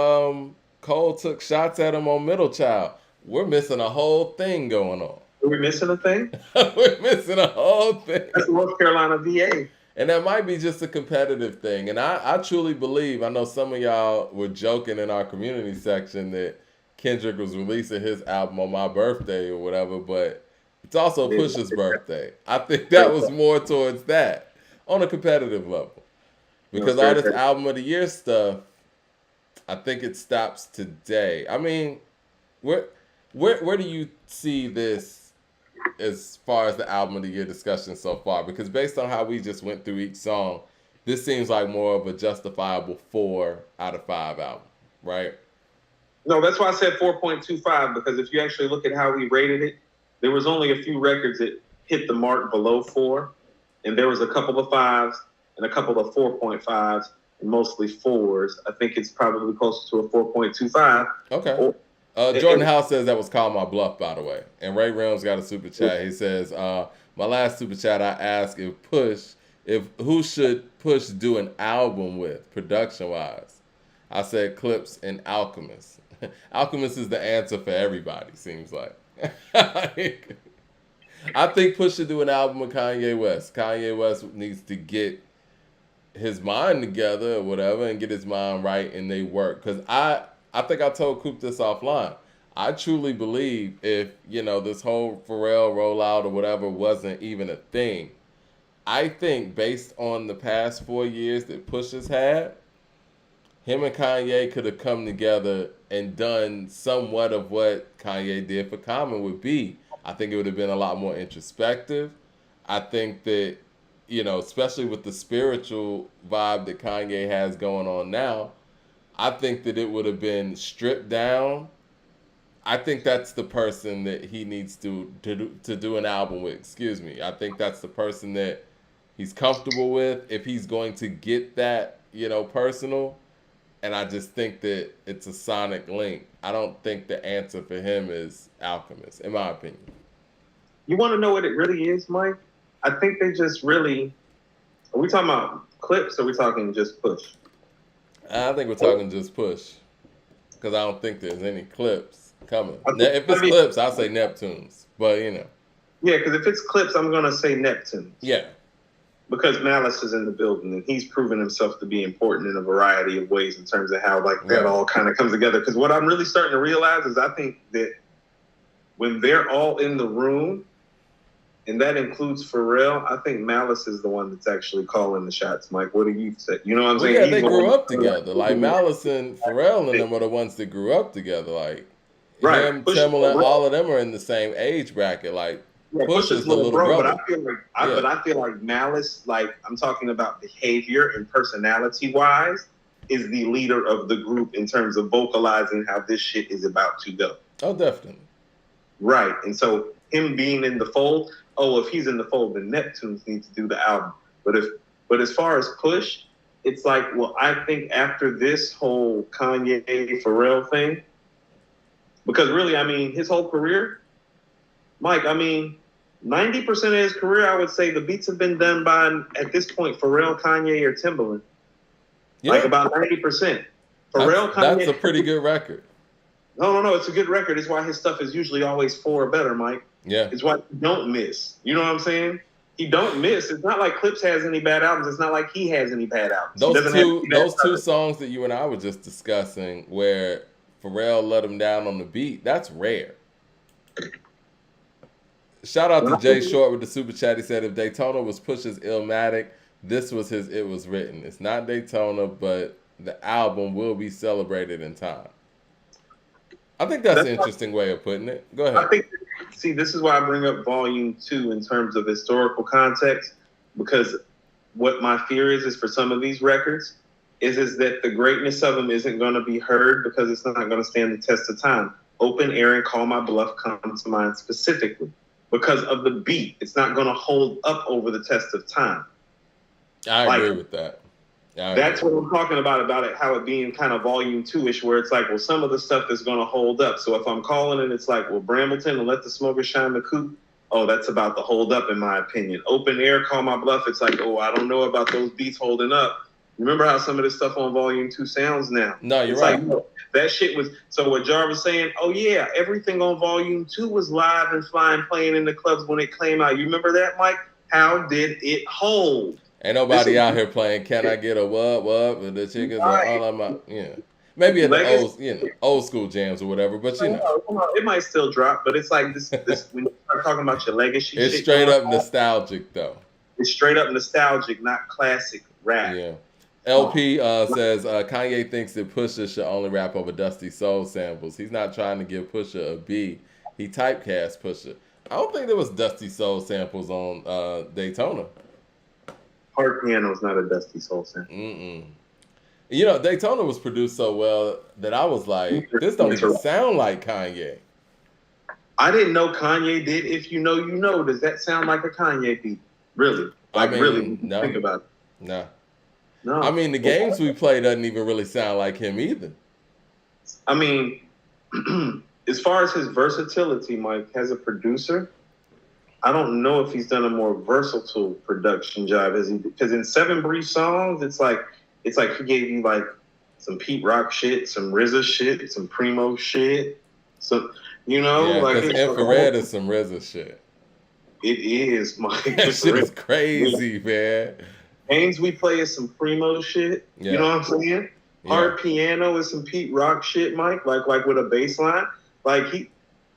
Cole took shots at him on Middle Child. We're missing a whole thing going on. Are we missing a thing? We're missing a whole thing. That's North Carolina VA. And that might be just a competitive thing. And I truly believe, I know some of y'all were joking in our community section that Kendrick was releasing his album on my birthday or whatever, but it's also Pusha's birthday. I think that was more towards that on a competitive level. Because all this album of the year stuff, I think it stops today. I mean, where do you see this as far as the album of the year discussion so far? Because based on how we just went through each song, this seems like more of a justifiable 4 out of 5 album, right? No, that's why I said 4.25, because if you actually look at how we rated it, there was only a few records that hit the mark below 4, and there was a couple of 5s and a couple of 4.5s, and mostly 4s. I think it's probably closer to a 4.25. Okay. Jordan House says that was Call My Bluff, by the way. And Ray Realms got a super chat. He says, my last super chat, I asked who should Push do an album with, production-wise? I said Clips and Alchemist. Alchemist is the answer for everybody, seems like. I think Push should do an album with Kanye West. Kanye West needs to get his mind together or whatever and get his mind right, and they work. Because I think I told Coop this offline. I truly believe if, this whole Pharrell rollout or whatever wasn't even a thing, I think based on the past 4 years that Push has had, him and Kanye could have come together and done somewhat of what Kanye did for Common would be. I think it would have been a lot more introspective. I think that, especially with the spiritual vibe that Kanye has going on now, I think that it would have been stripped down. I think that's the person that he needs to do an album with. Excuse me. I think that's the person that he's comfortable with if he's going to get that, personal. And I just think that it's a sonic link. I don't think the answer for him is Alchemist, in my opinion. You want to know what it really is, Mike? I think they just really... Are we talking about Clips or are we talking just Push? I think we're talking just Push. Because I don't think there's any Clips coming. If it's Clips, I'll say Neptunes. But, Yeah, because if it's Clips, I'm going to say Neptunes. Yeah. Because Malice is in the building, and he's proven himself to be important in a variety of ways in terms of how that all kind of comes together. Because what I'm really starting to realize is I think that when they're all in the room, and that includes Pharrell, I think Malice is the one that's actually calling the shots. Mike, what do you say? You know what I'm saying? Yeah, they grew up together. Like Malice and Pharrell and them are the ones that grew up together. Like him, Timbaland, all of them are in the same age bracket. Like Push is the little brother. But I feel like Malice, like I'm talking about behavior and personality wise, is the leader of the group in terms of vocalizing how this shit is about to go. Oh, definitely. Right. And so him being in the fold, if he's in the fold, then Neptunes needs to do the album. But as far as Push, it's like, well, I think after this whole Kanye Pharrell thing, because really, I mean, his whole career, Mike, I mean, 90% of his career, I would say the beats have been done by, at this point, Pharrell, Kanye, or Timbaland. Yeah. Like about 90%. Pharrell, Kanye. That's a pretty good record. No, it's a good record. It's why his stuff is usually always 4 or better, Mike. Yeah. It's why he don't miss. You know what I'm saying? He don't miss. It's not like Clips has any bad albums. It's not like he has any bad albums. Those two songs that you and I were just discussing where Pharrell let him down on the beat, that's rare. Shout out to Jay Short with the super chat. He said, if Daytona was Push's Illmatic, this was his It Was Written. It's not Daytona, but the album will be celebrated in time. I think that's an interesting way of putting it. Go ahead. I think, see, this is why I bring up Volume 2 in terms of historical context, because what my fear is for some of these records is that the greatness of them isn't going to be heard because it's not going to stand the test of time. Open Air and Call My Bluff come to mind specifically because of the beat. It's not going to hold up over the test of time. I agree with that. That's what I'm talking about it, how it being kind of Volume 2-ish, where it's like, well, some of the stuff is going to hold up. So if I'm calling it, it's like, well, Brambleton and Let the Smoker Shine the Coupe, oh, that's about to hold up, in my opinion. Open Air, Call My Bluff, it's like, oh, I don't know about those beats holding up. Remember how some of this stuff on Volume 2 sounds now? No, you're it's right. Like, that shit was, so what Jar was saying, oh, yeah, everything on Volume 2 was live and flying, playing in the clubs when it came out. You remember that, Mike? How did it hold? Ain't nobody out here playing "Can I Get a What" with the chickens and all of my, maybe in the old school jams or whatever. But it might still drop. But it's like this when you start talking about your legacy, it's straight up nostalgic though. It's straight up nostalgic, not classic rap. Yeah. LP says Kanye thinks that Pusha should only rap over Dusty Soul samples. He's not trying to give Pusha a B. He typecast Pusha. I don't think there was Dusty Soul samples on Daytona. Hard Piano is not a Dusty Soul sample. Daytona was produced so well that I was like, this don't even sound like Kanye. I didn't know Kanye did If You Know, You Know. Does that sound like a Kanye beat? Really? Really? No. Think about it. No. I mean, the games we play doesn't even really sound like him either. I mean, as far as his versatility, Mike, as a producer, I don't know if he's done a more versatile production job as he did. Because in 7 Brief Songs, it's like he gave you like some Pete Rock shit, some RZA shit, some Primo shit. So because Infrared is some RZA shit. It is, Mike. That shit is crazy, man. Games We Play is some Primo shit. Yeah. You know what I'm saying? Yeah. Hard Piano is some Pete Rock shit, Mike. Like with a bass line. Like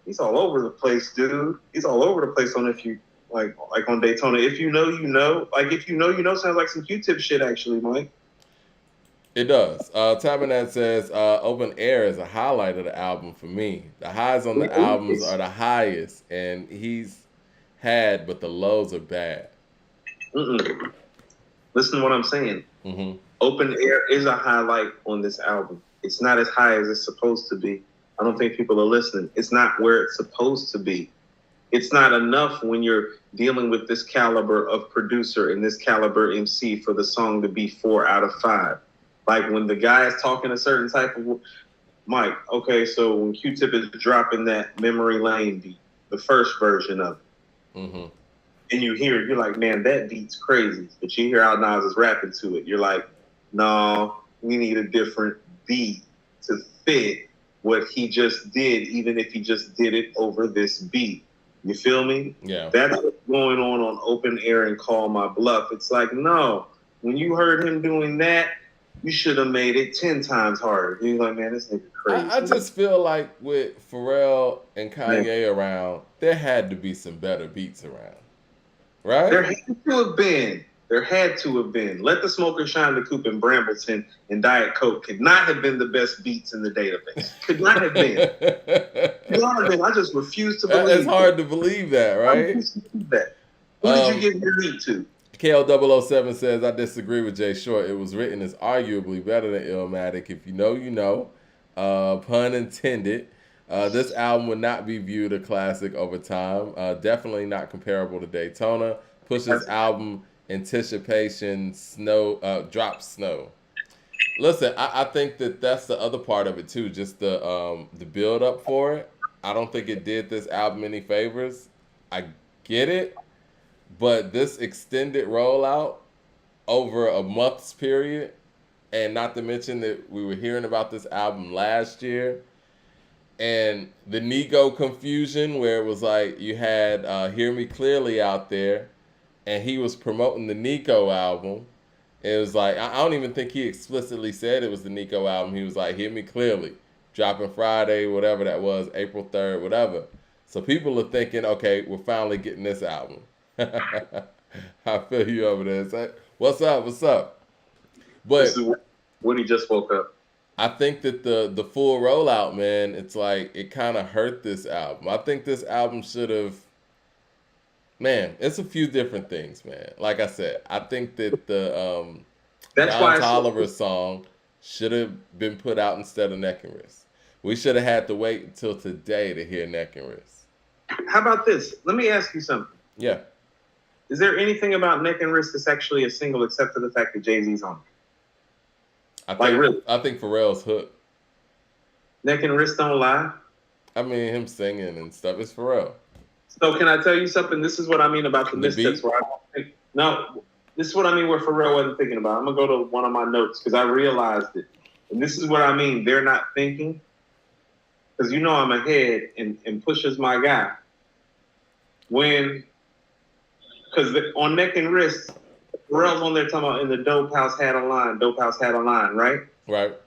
he's all over the place, dude. He's all over the place on If You like on Daytona. If You Know, You Know. Like If You Know, You Know sounds like some Q-Tip shit actually, Mike. It does. Tabernet says Open Air is a highlight of the album for me. The highs on the albums are the highest, and he's had, but the lows are bad. Listen to what I'm saying. Mm-hmm. Open Air is a highlight on this album. It's not as high as it's supposed to be. I don't think people are listening. It's not where it's supposed to be. It's not enough when you're dealing with this caliber of producer and this caliber MC for the song to be 4 out of 5. Like when the guy is talking a certain type of Mike. Okay, so when Q-Tip is dropping that Memory Lane beat, the first version of it, and you hear it, you're like, man, that beat's crazy. But you hear Al Nas is rapping to it. You're like, no, we need a different beat to fit what he just did, even if he just did it over this beat. You feel me? Yeah. That's what's going on Open Air and Call My Bluff. It's like, no, when you heard him doing that, you should have made it 10 times harder. You're like, man, this nigga crazy. I just feel like with Pharrell and Kanye around, there had to be some better beats around. Right? There had to have been. Let the Smoker Shine the Coupe and Brambleton and Diet Coke could not have been the best beats in the database. Could not have been. Could not have been. I just refuse to believe that. It's hard to believe that, right? I refuse to believe that. Who did you give your beat to? KL007 says, I disagree with Jay Short. It Was Written is arguably better than Illmatic. If you know, you know. Pun intended. This album would not be viewed a classic over time. Definitely not comparable to Daytona. Pusha's album Anticipation Drop Snow. Listen, I think that's the other part of it too. Just the build up for it. I don't think it did this album any favors. I get it, but this extended rollout over a month's period, and not to mention that we were hearing about this album last year. And the Nigo confusion where it was like you had Hear Me Clearly out there, and he was promoting the Nico album. It was like, I don't even think he explicitly said it was the Nico album. He was like, Hear Me Clearly, dropping Friday, whatever that was, April 3rd, whatever. So people are thinking, okay, we're finally getting this album. I feel you over there. What's up? What's up? This But is when he just woke up. I think that the full rollout, man, it's like it kind of hurt this album. I think this album should have, man, it's a few different things, man. Like I said, I think that the That's John why it's Tolliver song should have been put out instead of Neck and Wrist. We should have had to wait until today to hear Neck and Wrist. How about this? Let me ask you something. Yeah. Is there anything about Neck and Wrist that's actually a single except for the fact that Jay-Z's on it? Really? I think Pharrell's hook. Neck and Wrist don't lie. I mean, him singing and stuff. It's Pharrell. So can I tell you something? This is what I mean about the missteps. Where I don't think, no, this is what I mean where Pharrell wasn't thinking about. I'm gonna go to one of my notes because I realized it, and this is what I mean. They're not thinking because you know I'm ahead and Pusha's my guy. Because on Neck and Wrist, Pharrell's on there talking about in the Dope House had a line, Dope House had a line, right? Right.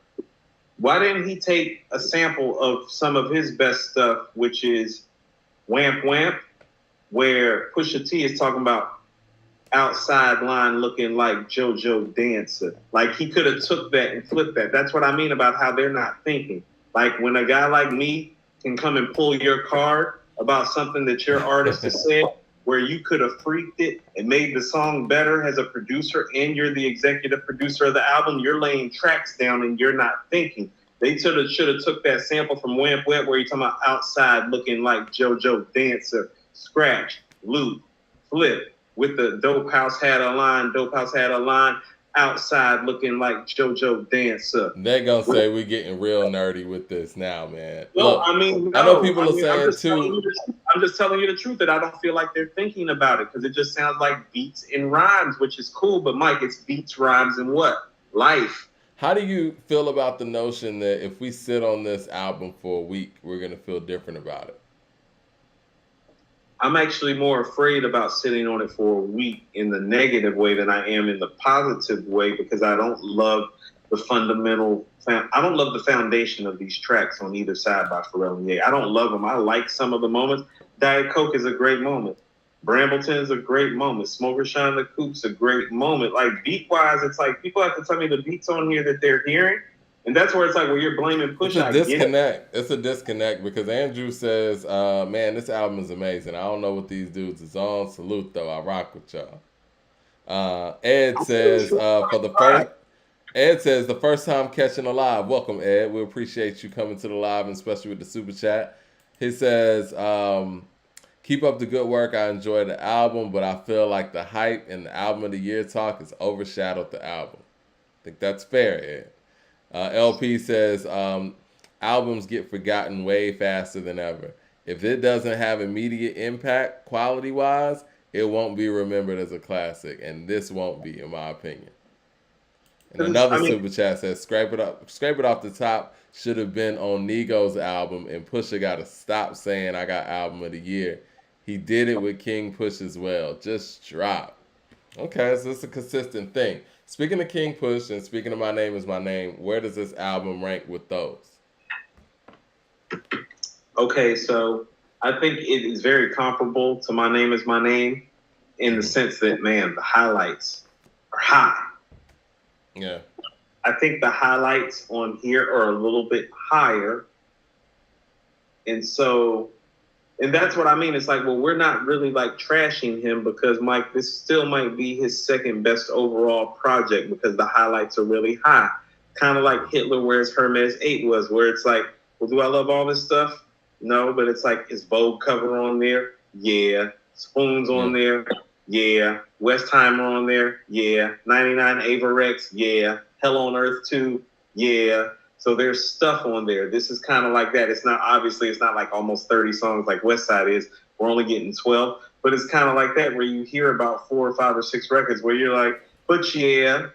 Why didn't he take a sample of some of his best stuff, which is Wamp Wamp, where Pusha T is talking about outside line looking like JoJo Dancer. Like he could have took that and flipped that. That's what I mean about how they're not thinking. Like when a guy like me can come and pull your card about something that your artist has said, where you could have freaked it and made the song better as a producer, and you're the executive producer of the album, you're laying tracks down and you're not thinking. They should have took that sample from Wamp Wamp where you're talking about outside looking like JoJo Dancer, scratch, loop, flip, with the Dope House had a line, outside looking like JoJo Dancer. They're gonna say we're getting real nerdy with this now, man. No, look, I mean, I know people are saying too. I'm just telling you the truth that I don't feel like they're thinking about it because it just sounds like beats and rhymes, which is cool. But Mike, it's beats, rhymes, and what? Life. How do you feel about the notion that if we sit on this album for a week, we're gonna feel different about it? I'm actually more afraid about sitting on it for a week in the negative way than I am in the positive way because I don't love the I don't love the foundation of these tracks on either side by Pharrell and Ye. I don't love them. I like some of the moments. Diet Coke is a great moment. Brambleton is a great moment. Smoker Shine the Coop's a great moment. Like beat-wise, it's like people have to tell me the beats on here that they're hearing. And that's where it's like, well, you're blaming Pusha. It's a disconnect. It's a disconnect because Andrew says, man, this album is amazing. I don't know what these dudes is on. Salute, though. I rock with y'all. Ed says, the first time catching a live. Welcome, Ed. We appreciate you coming to the live, and especially with the super chat. He says, keep up the good work. I enjoy the album, but I feel like the hype and the album of the year talk has overshadowed the album. I think that's fair, Ed. LP says, albums get forgotten way faster than ever. If it doesn't have immediate impact quality-wise, it won't be remembered as a classic, and this won't be, in my opinion. And another super chat says, scrape it off the top, should have been on Nigo's album, and Pusha got to stop saying I got album of the year. He did it with King Push as well. Just drop. Okay, so it's a consistent thing. Speaking of King Push and speaking of My Name Is My Name, where does this album rank with those? Okay, so I think it is very comparable to My Name Is My Name in the sense that, man, the highlights are high. Yeah. I think the highlights on here are a little bit higher. And that's what I mean. It's like, well, we're not really like trashing him because, Mike, this still might be his second best overall project because the highlights are really high. Kind of like Hitler Wears Hermes 8 was, where it's like, well, do I love all this stuff? No, but it's like, is Vogue cover on there? Yeah. Spoons on there? Yeah. Westheimer on there? Yeah. 99 Averex? Yeah. Hell on Earth 2? Yeah. So there's stuff on there. This is kind of like that. It's not like almost 30 songs like Westside is. We're only getting 12. But it's kind of like that where you hear about 4 or 5 or 6 records where you're like, but yeah,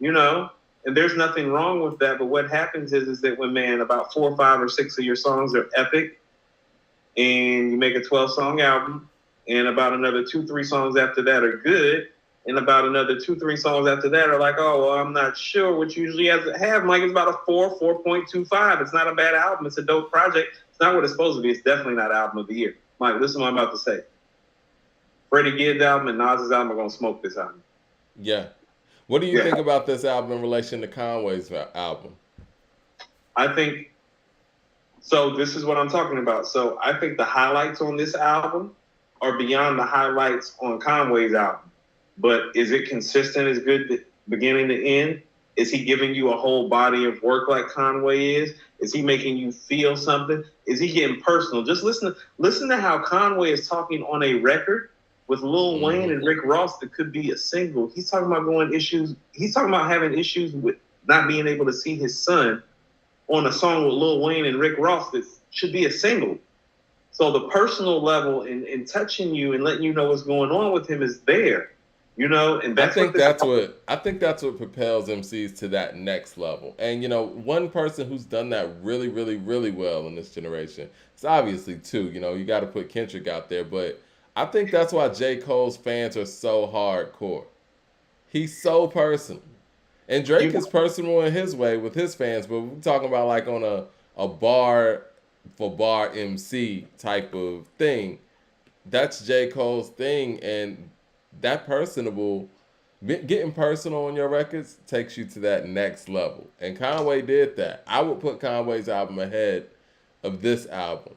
you know, and there's nothing wrong with that. But what happens is that when, man, about 4 or 5 or 6 of your songs are epic and you make a 12-song album and about another 2-3 songs after that are good, and about another 2-3 songs after that are like, oh, well, I'm not sure, which usually has Mike, it's about a 4.25. It's not a bad album. It's a dope project. It's not what it's supposed to be. It's definitely not album of the year. Mike, listen to what I'm about to say. Freddie Gibbs' album and Nas's album are going to smoke this album. Yeah. What do you Yeah, think about this album in relation to Conway's album? I think so. This is what I'm talking about. So I think the highlights on this album are beyond the highlights on Conway's album. But is it consistent as good beginning to end? Is he giving you a whole body of work like Conway is? Is he making you feel something? Is he getting personal? Just listen to how Conway is talking on a record with Lil Wayne and Rick Ross that could be a single. He's talking about going issues. He's talking about having issues with not being able to see his son on a song with Lil Wayne and Rick Ross that should be a single. So the personal level in touching you and letting you know what's going on with him is there, and I that's think that's what propels MCs to that next level. And one person who's done that really, really, really well in this generation. It's obviously two. You got to put Kendrick out there, but I think that's why J. Cole's fans are so hardcore. He's so personal. And Drake is personal in his way with his fans, but we're talking about like on a bar for bar MC type of thing. That's J. Cole's thing, and that getting personal on your records takes you to that next level. And Conway did that. I would put Conway's album ahead of this album.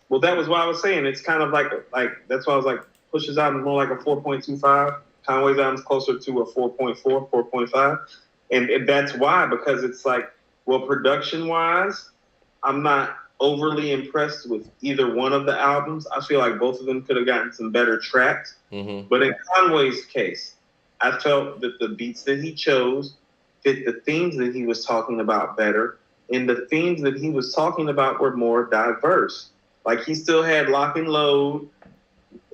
Well, that was what I was saying. It's kind of like that's why I was like, Push's album is more like a 4.25. Conway's album's closer to a 4.4, 4.5. And that's why, because it's like, well, production-wise, I'm not overly impressed with either one of the albums. I feel like both of them could have gotten some better tracks. Mm-hmm. But in Conway's case, I felt that the beats that he chose fit the themes that he was talking about better, and the themes that he was talking about were more diverse. Like, he still had Lock and Load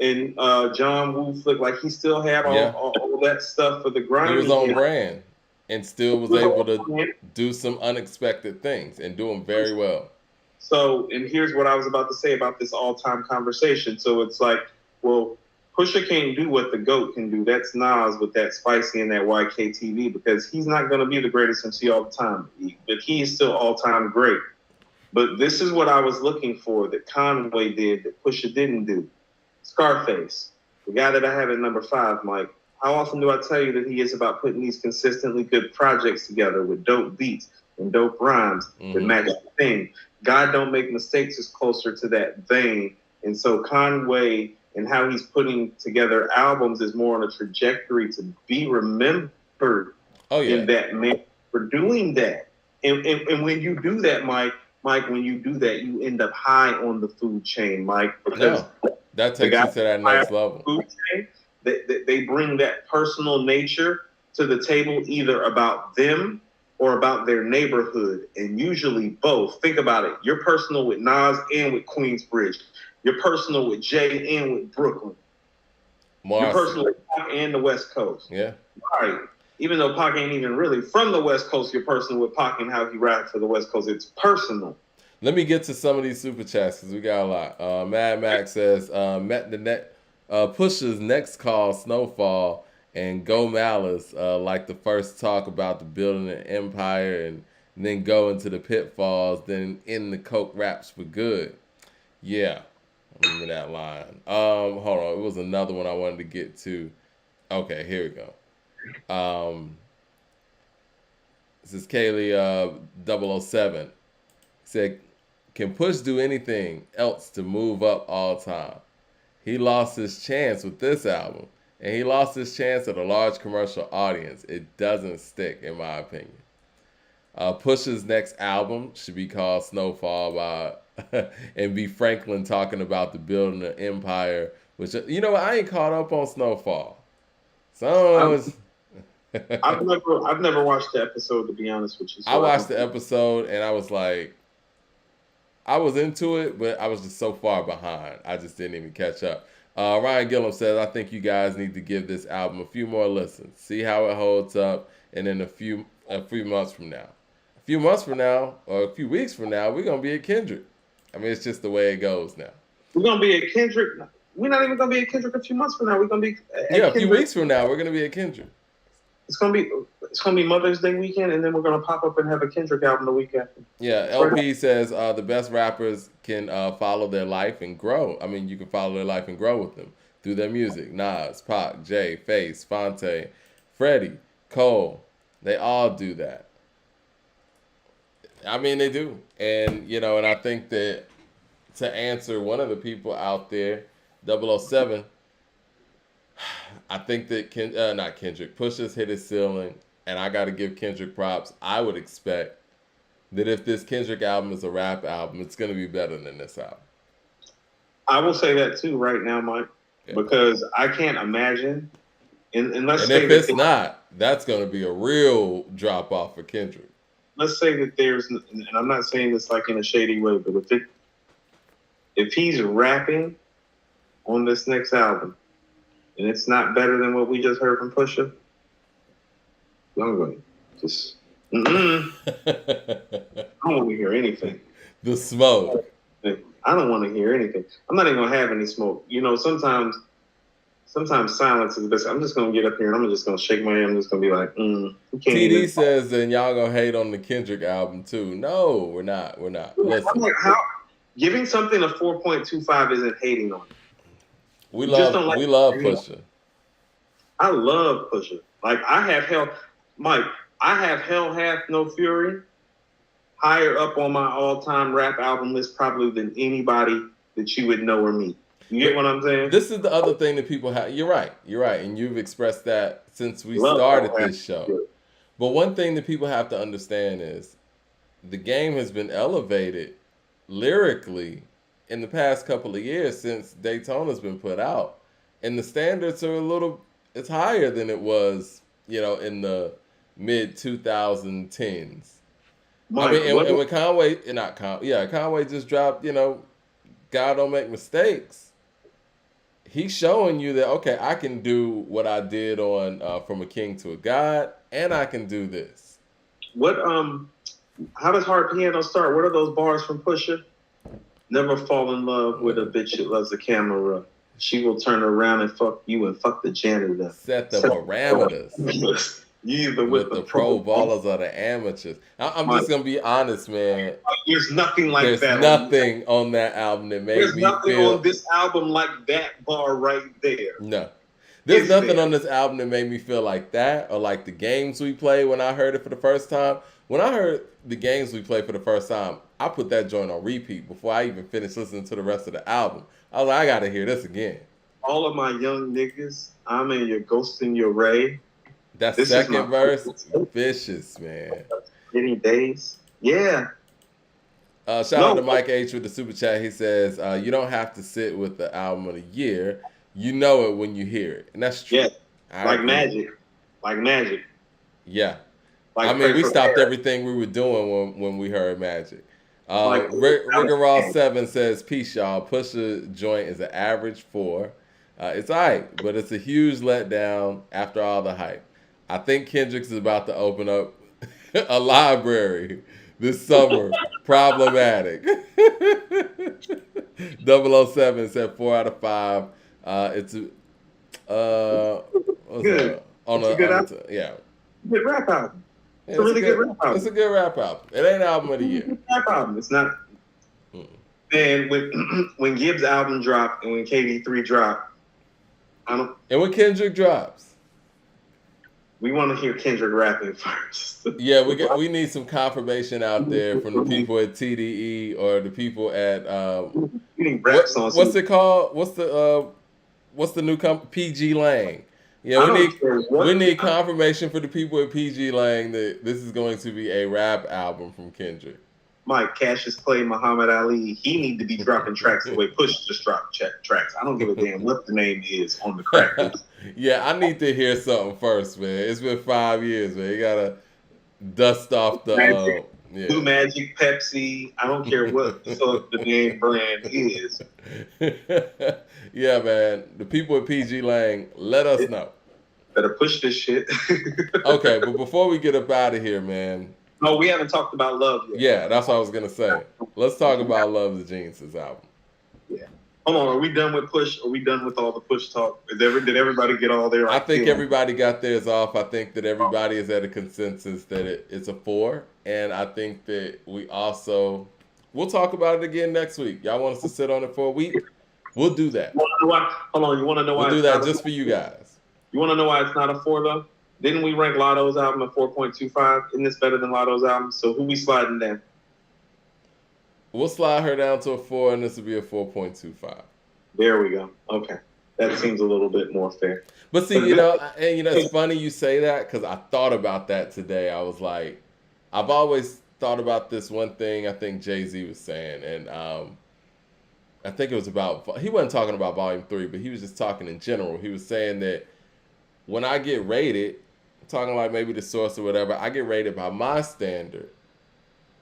and John Woo Flick. Like, he still had all that stuff for the grimy. He was on brand and still was able to do some unexpected things and do them very well. So, and here's what I was about to say about this all-time conversation. So it's like, well, Pusha can't do what the GOAT can do. That's Nas with that Spicy and that YKTV, because he's not going to be the greatest MC all the time. But he is still all-time great. But this is what I was looking for that Conway did that Pusha didn't do. Scarface, the guy that I have at number 5, Mike. How often do I tell you that he is about putting these consistently good projects together with dope beats and dope rhymes that match the thing? God Don't Make Mistakes is closer to that vein. And so Conway and how he's putting together albums is more on a trajectory to be remembered in that man for doing that. And when you do that, Mike, when you do that, you end up high on the food chain, Mike, because that takes you to that next level. Food chain, they bring that personal nature to the table, either about them or about their neighborhood, and usually both. Think about it. You're personal with Nas and with Queensbridge. You're personal with Jay and with Brooklyn. You're personal with Pac and the West Coast. Yeah. Right. Even though Pac ain't even really from the West Coast, you're personal with Pac and how he raps for the West Coast. It's personal. Let me get to some of these super chats because we got a lot. Mad Max says, Pusha's next call, Snowfall, and Go Malice, like the first talk about the building an empire and then go into the pitfalls, then in the coke raps for good. Yeah, I remember that line. Hold on, it was another one I wanted to get to. Okay, here we go. This is Kaylee 007. He said, can Push do anything else to move up all time? He lost his chance with this album, and he lost his chance at a large commercial audience. It doesn't stick, in my opinion. Push's next album should be called Snowfall and be Franklin talking about the building of empire, which, I ain't caught up on Snowfall. So I've never watched the episode, to be honest with you. So I watched the episode and I was like, I was into it, but I was just so far behind. I just didn't even catch up. Ryan Gillum says, I think you guys need to give this album a few more listens, see how it holds up, and then a few months from now. A few months from now, or a few weeks from now, we're going to be at Kendrick. I mean, it's just the way it goes now. We're going to be at Kendrick. We're not even going to be at Kendrick a few months from now. We're going to be at Kendrick. A few weeks from now, we're going to be at Kendrick. It's gonna be Mother's Day weekend, and then we're gonna pop up and have a Kendrick album the week after. Yeah, LP says the best rappers can follow their life and grow. I mean, you can follow their life and grow with them through their music. Nas, Pac, Jay, Face, Fonte, Freddie, Cole, they all do that. I mean, they do. And, and I think that to answer one of the people out there, 007, I think that not Kendrick, Pusha's hit his ceiling, and I got to give Kendrick props. I would expect that if this Kendrick album is a rap album, it's going to be better than this album. I will say that too right now, Mike, because I can't imagine. And if it's not, that's going to be a real drop off for Kendrick. Let's say that there's, and I'm not saying this like in a shady way, but if he's rapping on this next album, and it's not better than what we just heard from Pusha, I'm going to just, I don't want to hear anything. The smoke. I don't want to hear anything. I'm not even going to have any smoke. Sometimes silence is the best. I'm just going to get up here and I'm just going to shake my head. I'm just going to be like, TD says, then y'all going to hate on the Kendrick album too. No, we're not. We're not. Listen. I'm like, how? Giving something a 4.25 isn't hating on it. We love Pusha. I love Pusha. Like, I have Hell Hath No Fury higher up on my all-time rap album list probably than anybody that you would know or meet. You get what I'm saying? This is the other thing that people have. You're right. And you've expressed that since we started this show. But one thing that people have to understand is the game has been elevated lyrically in the past couple of years since Daytona's been put out. And the standards are it's higher than it was, in the mid 2010s. Mike, I mean, and when Conway just dropped, God Don't Make Mistakes. He's showing you that, okay, I can do what I did on From a King to a God, and I can do this. How does Hard Piano start? What are those bars from Pusha? Never fall in love with a bitch that loves the camera. She will turn around and fuck you and fuck the janitor. Set the parameters. Either with the pro ballers or the amateurs. I'm just going to be honest, man. There's nothing like that. There's nothing on that album that made me feel... There's nothing on this album like that bar right there. No. There's nothing on this album that made me feel like that or like the games we played when I heard it for the first time. When I heard the games we played for the first time, I put that joint on repeat before I even finished listening to the rest of the album. I was like, I got to hear this again. All of my young niggas, I'm in your ghost in your ray. That second verse, vicious, man. Any days? Yeah. Shout out to Mike H with the super chat. He says, you don't have to sit with the album of the year. You know it when you hear it. And that's true. Yeah. Like magic. Yeah. We stopped everything we were doing when we heard Magic. Rigorol 7 says, peace, y'all. Pusha joint is an average 4. It's all right, but it's a huge letdown after all the hype. I think Kendrick's is about to open up a library this summer. Problematic. 007 said 4 out of 5. It's good. Good rap album. It's a really good rap album. It's a good rap album. It ain't album of the year. Rap album. It's not. And when Gibbs' album dropped and when KD3 dropped, and when Kendrick drops. We want to hear Kendrick rapping first. Yeah, we need some confirmation out there from the people at TDE or the people at what's it called? What's the new PG Lang? Yeah, we need confirmation for the people at PG Lang that this is going to be a rap album from Kendrick. Mike, Cassius Clay, Muhammad Ali, he need to be dropping tracks the way Push just dropped tracks. I don't give a damn what the name is on the crack list. Yeah, I need to hear something first, man. It's been 5 years, man. You gotta dust off the Blue Magic, Pepsi. I don't care what the name brand is. Yeah, man. The people at PG Lang, let us know. Better push this shit. Okay, but before we get up out of here, man. No, we haven't talked about Love yet. Yeah, that's what I was gonna say. Let's talk about Love the Genius' album. Yeah. Hold on, are we done with Push? Are we done with all the Push talk? Did everybody get all their? I think everybody got theirs off. I think that everybody is at a consensus that it's a 4, and I think that we'll talk about it again next week. Y'all want us to sit on it for a week? We'll do that. Hold on, you want to know why? We'll do that just for you guys. You want to know why it's not a 4 though? Didn't we rank Lotto's album at 4.25? Isn't this better than Lotto's album? So who we sliding down? We'll slide her down to a 4, and this will be a 4.25. There we go. Okay, that seems a little bit more fair. But see, it's funny you say that because I thought about that today. I was like, I've always thought about this one thing I think Jay-Z was saying, and I think it was about, he wasn't talking about Volume 3, but he was just talking in general. He was saying that when I get rated, talking like maybe the source or whatever, I get rated by my standard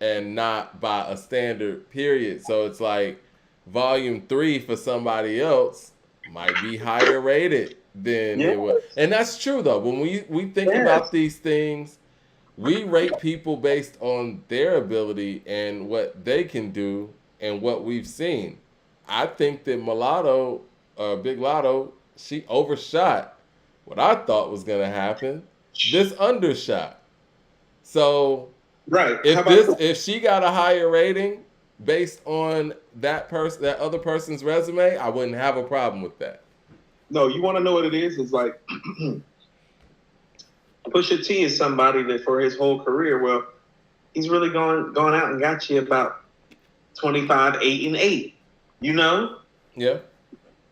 and not by a standard period. So it's like Volume 3 for somebody else might be higher rated than it was. And that's true though. When we think about these things, we rate people based on their ability and what they can do and what we've seen. I think that Mulatto, Big Lotto, she overshot what I thought was going to happen. This undershot. So right, if she got a higher rating based on that other person's resume, I wouldn't have a problem with that. No, you want to know what it is? It's like Pusha T is somebody that for his whole career, well, he's really gone out and got you about 25, 8, and 8. You know? Yeah.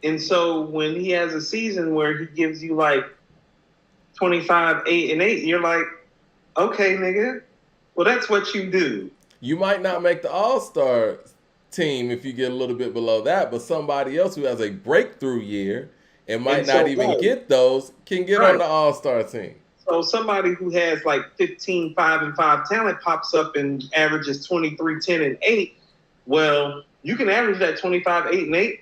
And so when he has a season where he gives you like 25, 8, and 8, you're like, okay, nigga, well, that's what you do. You might not make the All-Star team if you get a little bit below that, but somebody else who has a breakthrough year and might not even get those can get on the All-Star team. So somebody who has like 15, 5, and 5 talent pops up and averages 23, 10, and 8. Well, you can average that 25, 8, and 8.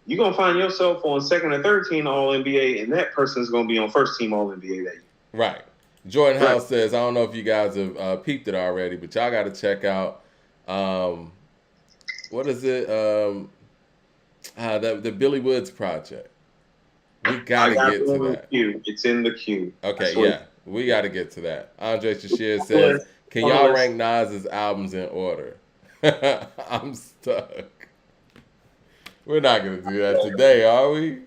You're going to find yourself on second or third team All-NBA, and that person's going to be on first team All-NBA that year. Right. Jordan House says, I don't know if you guys have peeped it already, but y'all got to check out, what is it? The Billy Woods Project. We got to get to that. It's in the queue. Okay, yeah. We got to get to that. Andre Shashir says, can y'all rank Nas's albums in order? I'm stuck. We're not going to do that today, are we?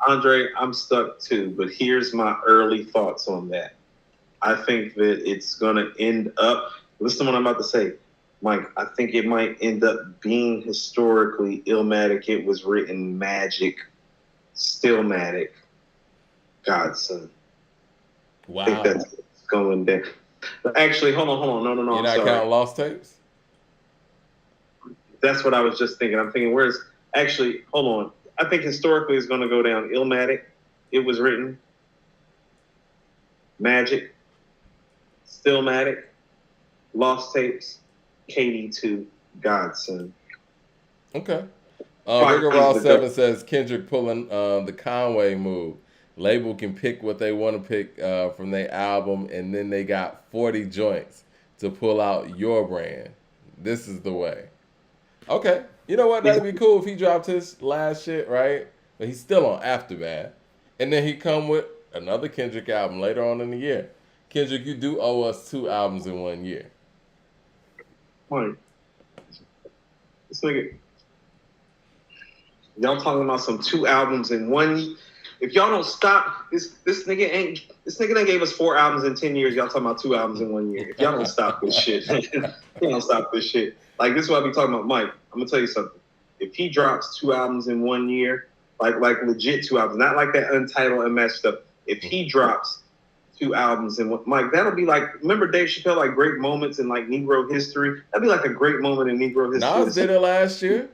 Andre, I'm stuck too, but here's my early thoughts on that. I think that it's going to end up, listen to what I'm about to say, Mike, I think it might end up being historically Illmatic. It was written Magic, Stillmatic, Godson. Wow. I think that's going down. Actually, hold on. No. You're not counting Lost Tapes? That's what I was just thinking. I'm thinking, hold on. I think historically it's going to go down Illmatic. It was written Magic, Stillmatic, Lost Tapes, KD2, Godson. Okay. Rigor Raw 7 says Kendrick pulling the Conway move. Label can pick what they want to pick from their album, and then they got 40 joints to pull out your brand. This is the way. Okay. You know what? That'd be cool if he dropped his last shit, right? But he's still on Aftermath. And then he come with another Kendrick album later on in the year. Kendrick, you do owe us 2 albums in 1 year. Mike, this nigga, y'all talking about some 2 albums in 1 year? If y'all don't stop, this nigga done gave us 4 albums in 10 years. Y'all talking about 2 albums in 1 year. If y'all don't stop this shit, y'all don't stop this shit. Like, this is what I be talking about, Mike. I'm gonna tell you something. If he drops 2 albums in 1 year, like legit 2 albums, not like that untitled and matched stuff. If he drops 2 albums in 1, Mike, that'll be like, remember Dave Chappelle, like great moments in like Negro history? That'd be like a great moment in Negro history. Nas did it last year.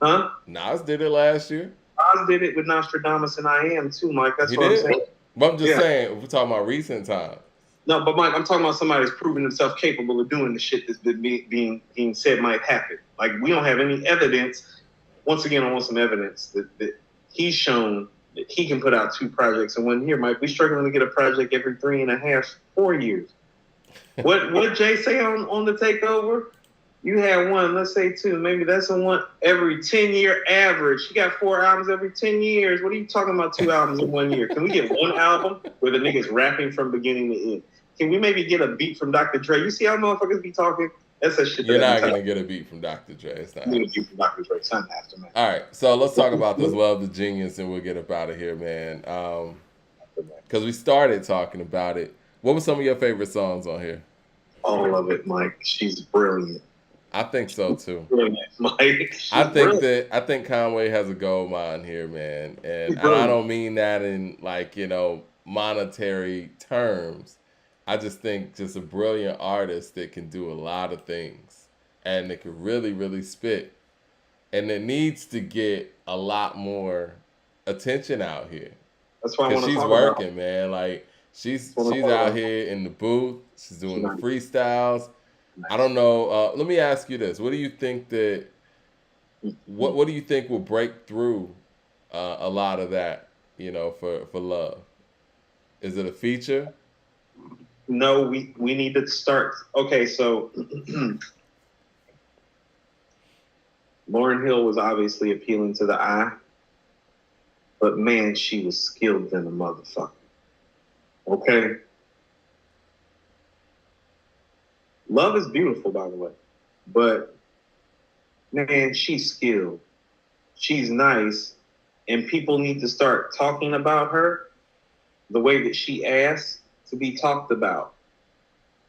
Huh? Nas did it last year. Nas did it with Nostradamus and I Am too, Mike. That's what I'm saying. But I'm just saying, we're talking about recent times. No, but Mike, I'm talking about somebody that's proven himself capable of doing the shit that's been being said might happen. Like, we don't have any evidence. Once again, I want some evidence that he's shown that he can put out 2 projects in 1 year, Mike. We're struggling to get a project every 3.5, 4 years. What Jay say on the takeover? You had 1, let's say 2. Maybe that's a 1 every 10-year average. You got 4 albums every 10 years. What are you talking about 2 albums in 1 year? Can we get 1 album where the nigga's rapping from beginning to end? Can we maybe get a beat from Dr. Dre? You see how motherfuckers be talking? That's a shit. You're not going to get a beat from Dr. Dre. It's not. You're going to get a beat from Dr. Dre. It's not after, man. All right. So let's talk about this Love the Genius and we'll get up out of here, man. because we started talking about it. What were some of your favorite songs on here? All of it, Mike. She's brilliant. I think so too. Brilliant, Mike. I She's think brilliant. that I think Conway has a gold mine here, man, She's and I brilliant. don't mean that in like monetary terms. I just think just a brilliant artist that can do a lot of things and that can really spit, and it needs to get a lot more attention out here That's why I because want to she's talk about. working, man. Like I want to she's talk out about. here in the booth. She's She's doing the nice. freestyles. I Nice. don't know. Let me ask you this: what do you think that? What do you think will break through a lot of that? For love, is it a feature? No, we need to start. Okay, so Lauren Hill was obviously appealing to the eye, but man, she was skilled than a motherfucker. Okay, love is beautiful, by the way, but man, she's skilled. She's nice, and people need to start talking about her the way that she asks to be talked about,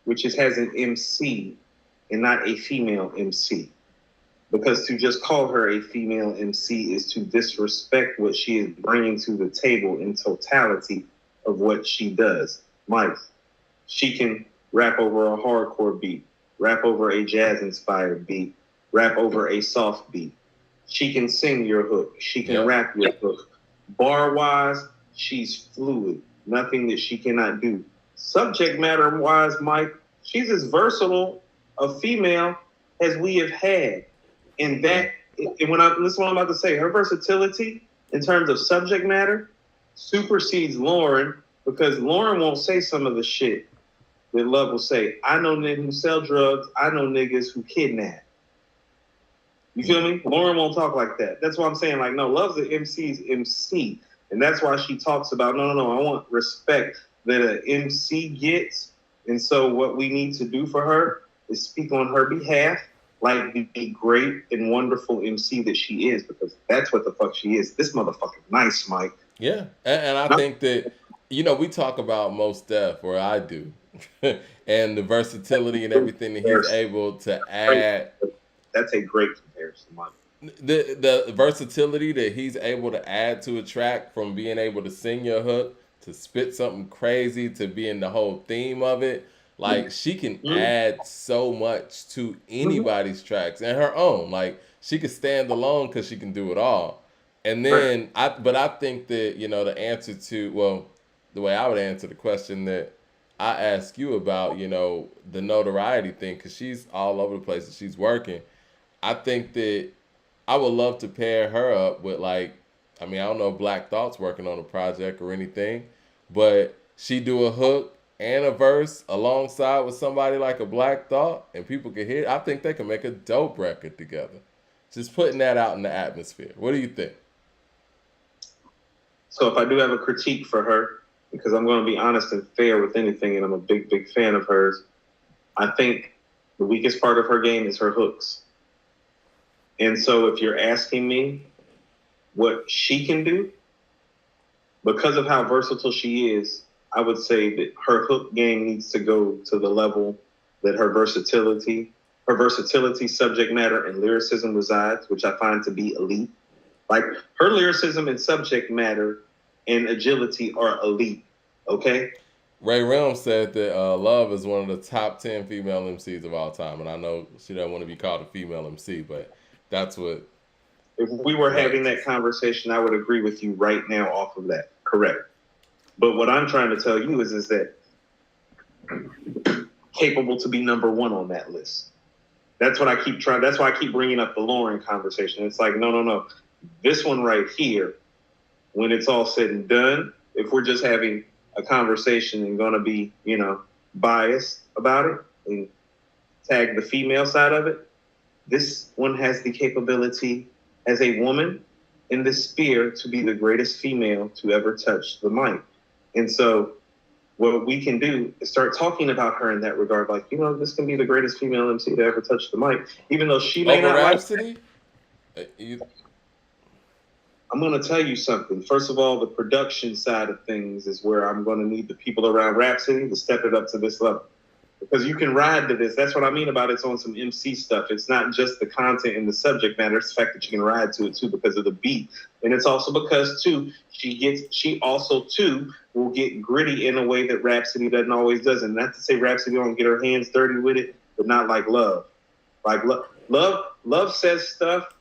which is as an MC and not a female MC. Because to just call her a female MC is to disrespect what she is bringing to the table in totality of what she does. Mike, she can rap over a hardcore beat, rap over a jazz inspired beat, rap over a soft beat. She can sing your hook, she can Yep. rap your hook. Bar wise, she's fluid, nothing that she cannot do. Subject matter wise, Mike, she's as versatile a female as we have had. And that, and when I listen, what I'm about to say, her versatility in terms of subject matter supersedes Lauren because Lauren won't say some of the shit that Love will say. I know niggas who sell drugs. I know niggas who kidnap. You feel me? Lauren won't talk like that. That's why I'm saying, like, no, Love's the MC's MC. And that's why she talks about, no, I want respect that an MC gets. And so what we need to do for her is speak on her behalf like the great and wonderful MC that she is, because that's what the fuck she is. This motherfucker nice, Mike. Yeah, and I think that we talk about Mos Def, or I do, and the versatility and everything that he's able to add. That's a great comparison, Mike. The versatility that he's able to add to a track, from being able to sing your hook to spit something crazy to being the whole theme of it. Like, she can add so much to anybody's tracks and her own. Like, she could stand alone because she can do it all. And then I think that the answer to, well, the way I would answer the question that I ask you about, the notoriety thing, because she's all over the place and she's working. I think that I would love to pair her up with, like, I mean, I don't know if Black Thought's working on a project or anything, but she do a hook and a verse alongside with somebody like a Black Thought, and people can hear it. I think they can make a dope record together. Just putting that out in the atmosphere. What do you think? So if I do have a critique for her, because I'm going to be honest and fair with anything, and I'm a big fan of hers, I think the weakest part of her game is her hooks. And so if you're asking me what she can do, because of how versatile she is, I would say that her hook game needs to go to the level that her versatility, subject matter, and lyricism resides, which I find to be elite. Like, her lyricism and subject matter and agility are elite, okay? Ray Realm said that Love is one of the top 10 female MCs of all time. And I know she doesn't want to be called a female MC, but that's what... If we were having that conversation, I would agree with you right now off of that. Correct. But what I'm trying to tell you is that capable to be number one on that list. That's what I keep trying. That's why I keep bringing up the Lauren conversation. It's like, no. This one right here, when it's all said and done, if we're just having a conversation and going to be, biased about it and tag the female side of it, this one has the capability as a woman in this sphere to be the greatest female to ever touch the mic. And so what we can do is start talking about her in that regard. Like, this can be the greatest female MC to ever touch the mic, even though she may not Rhapsody? like it. I'm going to tell you something. First of all, the production side of things is where I'm going to need the people around Rhapsody to step it up to this level. Because you can ride to this. That's what I mean about it's on some MC stuff. It's not just the content and the subject matter. It's the fact that you can ride to it too because of the beat. And it's also because too, she also too will get gritty in a way that Rhapsody doesn't always does. And not to say Rhapsody don't get her hands dirty with it, but not like Love. Like Love says stuff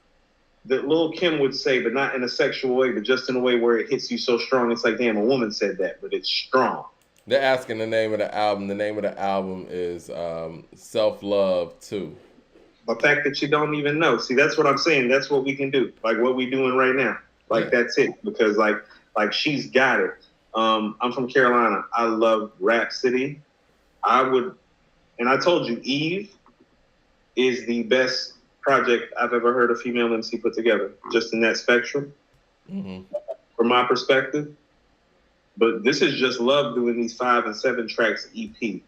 that Lil' Kim would say, but not in a sexual way, but just in a way where it hits you so strong. It's like, damn, a woman said that, but it's strong. They're asking the name of the album. The name of the album is Self Love 2. The fact that you don't even know. See, that's what I'm saying. That's what we can do. Like what we doing right now. Like yeah. That's it. Because like she's got it. I'm from Carolina. I love Rhapsody. And I told you, Eve is the best project I've ever heard a female MC put together, just in that spectrum, from my perspective. But this is just Love doing these 5 and 7 tracks EP. Yeah.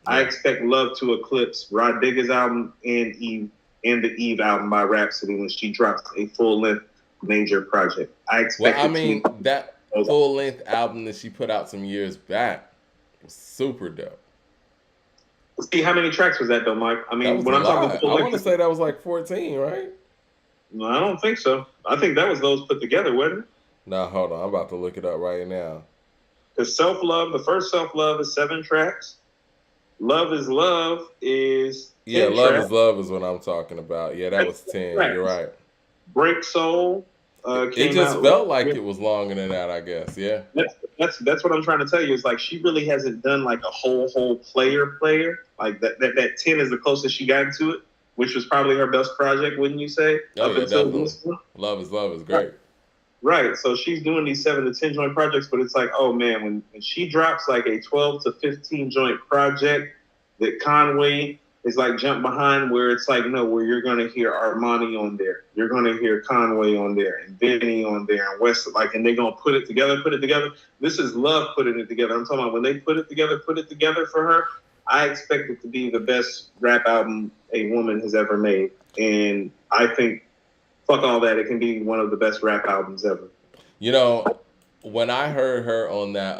I expect Love to eclipse Rod Digger's album and the Eve album by Rhapsody when she drops a full-length major project. I expect. Well, I mean, that full-length album that she put out some years back was super dope. See, how many tracks was that though, Mike? I mean, when I'm talking full-length, I want to say that was like 14, right? No, I don't think so. I think that was those put together, wasn't it? Nah, hold on. I'm about to look it up right now. Because Self-Love, the first Self-Love is 7 tracks. Love is Love is 10 yeah, Love tracks. is Love is what I'm talking about. Yeah, that was 10. Tracks. You're right. Break Soul it just felt like it was longer than that, I guess. Yeah. That's what I'm trying to tell you. It's like she really hasn't done like a whole player. Like that 10 is the closest she got to it, which was probably her best project, wouldn't you say? Oh, yeah, definitely. Love is Love is great. Right. So she's doing these 7 to 10 joint projects, but it's like, oh man, when she drops like a 12 to 15 joint project that Conway is like jump behind, where it's like, no, where you're going to hear Armani on there. You're going to hear Conway on there and Benny on there and West, like, and they're going to put it together. This is Love putting it together. I'm talking about when they put it together for her. I expect it to be the best rap album a woman has ever made. And I think, fuck all that, it can be one of the best rap albums ever. You know, when I heard her on that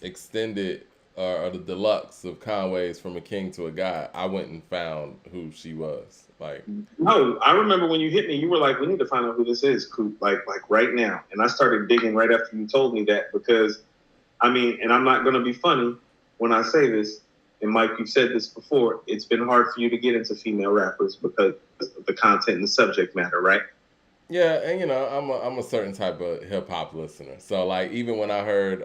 extended or the deluxe of Conway's From a King to a God, I went and found who she was. Like, no, I remember when you hit me, you were like, we need to find out who this is, Coop, like right now. And I started digging right after you told me that, because, I mean, and I'm not going to be funny when I say this, and Mike, you've said this before, it's been hard for you to get into female rappers because of the content and the subject matter, right? Yeah, and you know, I'm a certain type of hip hop listener. So like, even when I heard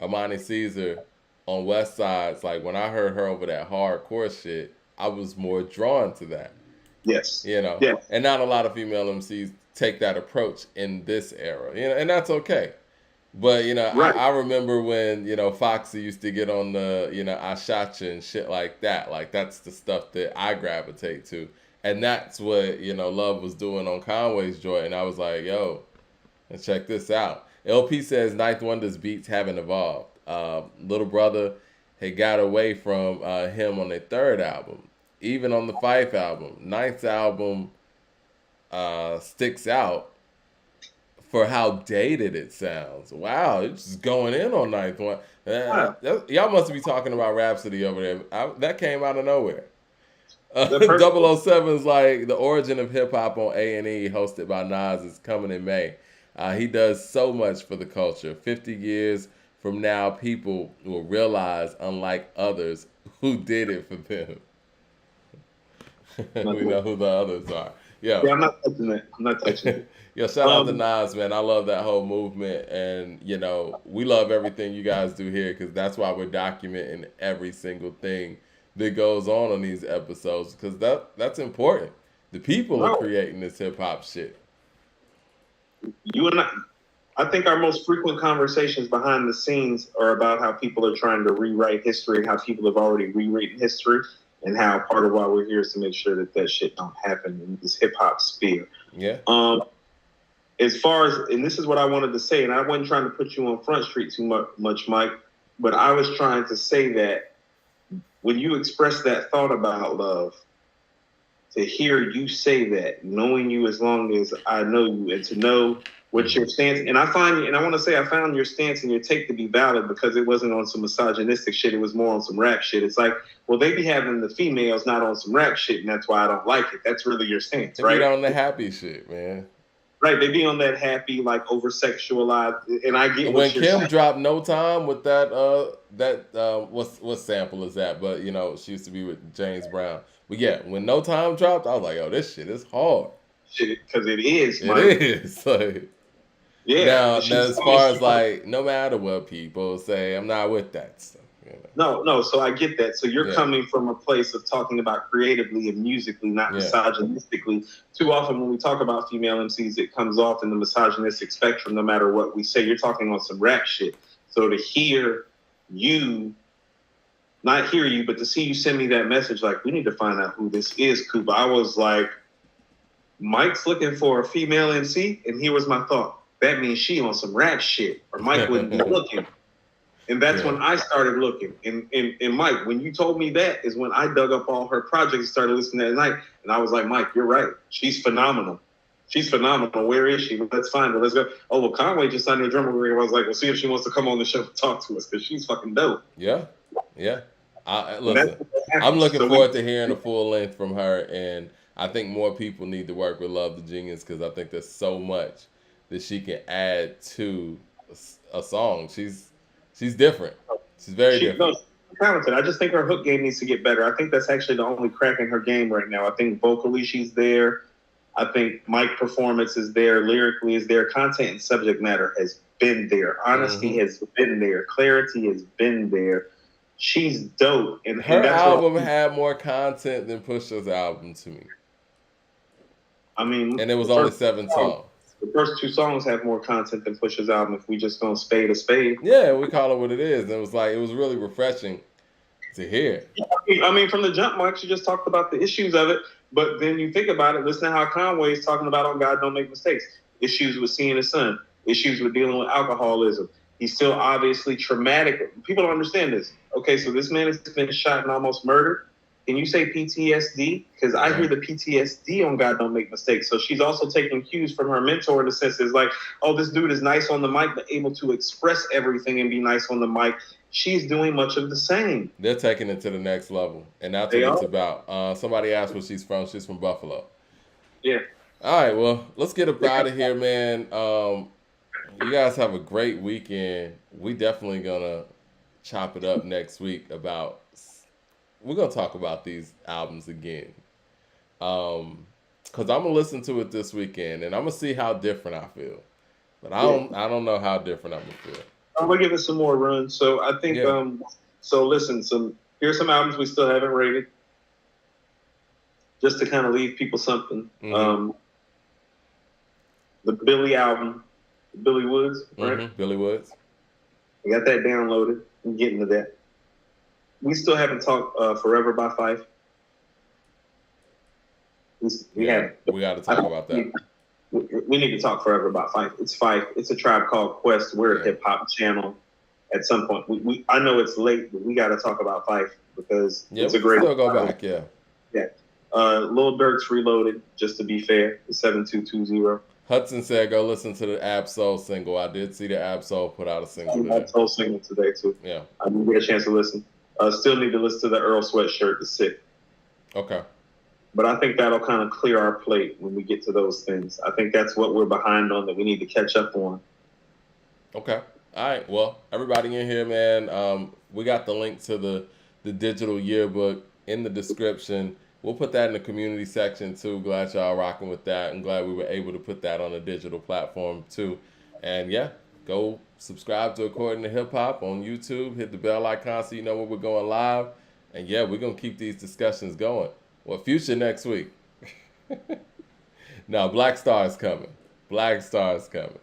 Amani Caesar on West Side, it's like when I heard her over that hardcore shit, I was more drawn to that. Yes. You know, yes. And not a lot of female MCs take that approach in this era. You know, and that's okay. But, you know, right. I remember when, you know, Foxy used to get on the, you know, I Shot You and shit like that. Like, that's the stuff that I gravitate to. And that's what, you know, Love was doing on Conway's joint. And I was like, yo, let's check this out. LP says Ninth Wonder's beats haven't evolved. Little Brother had got away from him on their 3rd album. Even on the 5th album. 9th album sticks out for how dated it sounds. Wow, it's just going in on 9th One. Y'all must be talking about Rhapsody over there. That came out of nowhere. 007's like the origin of hip hop on A&E, hosted by Nas, is coming in May. He does so much for the culture. 50 years from now, people will realize, unlike others, who did it for them. We know who the others are. Yeah, I'm not touching it. I'm not touching it. Yo, shout out to Nas, man. I love that whole movement. And, you know, we love everything you guys do here, because that's why we're documenting every single thing that goes on these episodes, because that's important. The people are creating this hip-hop shit. You and I think our most frequent conversations behind the scenes are about how people are trying to rewrite history, how people have already rewritten history, and how part of why we're here is to make sure that shit don't happen in this hip-hop sphere. Yeah. As far as, and this is what I wanted to say, and I wasn't trying to put you on Front Street too much, Mike, but I was trying to say that when you express that thought about Love, to hear you say that, knowing you as long as I know you, and to know what your stance. And I want to say I found your stance and your take to be valid because it wasn't on some misogynistic shit. It was more on some rap shit. It's like, well, they be having the females not on some rap shit, and that's why I don't like it. That's really your stance, right? They be on the happy shit, man. Right, they be on that happy, like over sexualized, and I get when Kim dropped "No Time" with that what sample is that? But she used to be with James Brown. But yeah, when "No Time" dropped, I was like, "Yo, this shit is hard." Shit, because it is. It is. Like, yeah. Now, as far as like, no matter what people say, I'm not with that stuff. No. So I get that. So you're coming from a place of talking about creatively and musically, not misogynistically. Too often when we talk about female MCs, it comes off in the misogynistic spectrum. No matter what we say, you're talking on some rap shit. So to hear you, not hear you, but to see you send me that message, like, we need to find out who this is, Kuba. I was like, Mike's looking for a female MC, and here was my thought. That means she on some rap shit, or Mike wouldn't be looking. And that's when I started looking. And Mike, when you told me that is when I dug up all her projects and started listening that night. And I was like, Mike, you're right. She's phenomenal. She's phenomenal. Where is she? Let's find her. Let's go. Oh, well, Conway just signed a drummer agreement. I was like, well, see if she wants to come on the show and talk to us because she's fucking dope. Yeah. Listen, I'm looking forward to hearing a full length from her. And I think more people need to work with Love the Genius because I think there's so much that she can add to a song. She's different. She's very different. No, she's talented. I just think her hook game needs to get better. I think that's actually the only crack in her game right now. I think vocally she's there. I think mic performance is there. Lyrically is there. Content and subject matter has been there. Honesty has been there. Clarity has been there. She's dope. And her album had more content than Pusha's album to me. I mean, and it was only 7 songs. The first 2 songs have more content than Pusha's album. If we just gonna spade a spade, yeah, we call it what it is. And it was really refreshing to hear. I mean, from the jump, Mike, you just talked about the issues of it, but then you think about it. Listen to how Conway is talking about on God Don't Make Mistakes. Issues with seeing his son. Issues with dealing with alcoholism. He's still obviously traumatic. People don't understand this. Okay, so this man has been shot and almost murdered. Can you say PTSD? Because I hear the PTSD on God Don't Make Mistakes. So she's also taking cues from her mentor in the sense it's like, oh, this dude is nice on the mic, but able to express everything and be nice on the mic. She's doing much of the same. They're taking it to the next level. And that's what it's about. Somebody asked where she's from. She's from Buffalo. Yeah. All right, well, let's get up out of here, man. You guys have a great weekend. We definitely going to chop it up next week about... We're going to talk about these albums again. Because I'm going to listen to it this weekend, and I'm going to see how different I feel. But I don't know how different I'm going to feel. I'm going to give it some more runs. So I think, so listen, here's some albums we still haven't rated. Just to kind of leave people something. Mm-hmm. The Billy album, Billy Woods, right? Mm-hmm. Billy Woods. I got that downloaded. I'm getting to that. We still haven't talked Forever by Fife. We got to talk about that. We need to talk Forever by Fife. It's Fife. It's a Tribe Called Quest. We're a hip hop channel. At some point, I know it's late, but we got to talk about Fife because it's a great. Still go back, yeah. Yeah. Lil Durk's Reloaded. Just to be fair, the 7220. Hudson said, "Go listen to the Ab-Soul single." I did see the Ab-Soul put out a single today. Ab-Soul single today too. Yeah. I didn't get a chance to listen. Still need to listen to the Earl Sweatshirt, The Sick. Okay. But I think that'll kind of clear our plate when we get to those things. I think that's what we're behind on that we need to catch up on. Okay. All right. Well, everybody in here, man, we got the link to the digital yearbook in the description. We'll put that in the community section, too. Glad y'all rocking with that. I'm glad we were able to put that on a digital platform, too. And, yeah, go subscribe to According to Hip Hop on YouTube. Hit the bell icon so you know when we're going live. And, yeah, we're going to keep these discussions going. Well, Future next week. Now, Black Star's coming. Black Star's coming.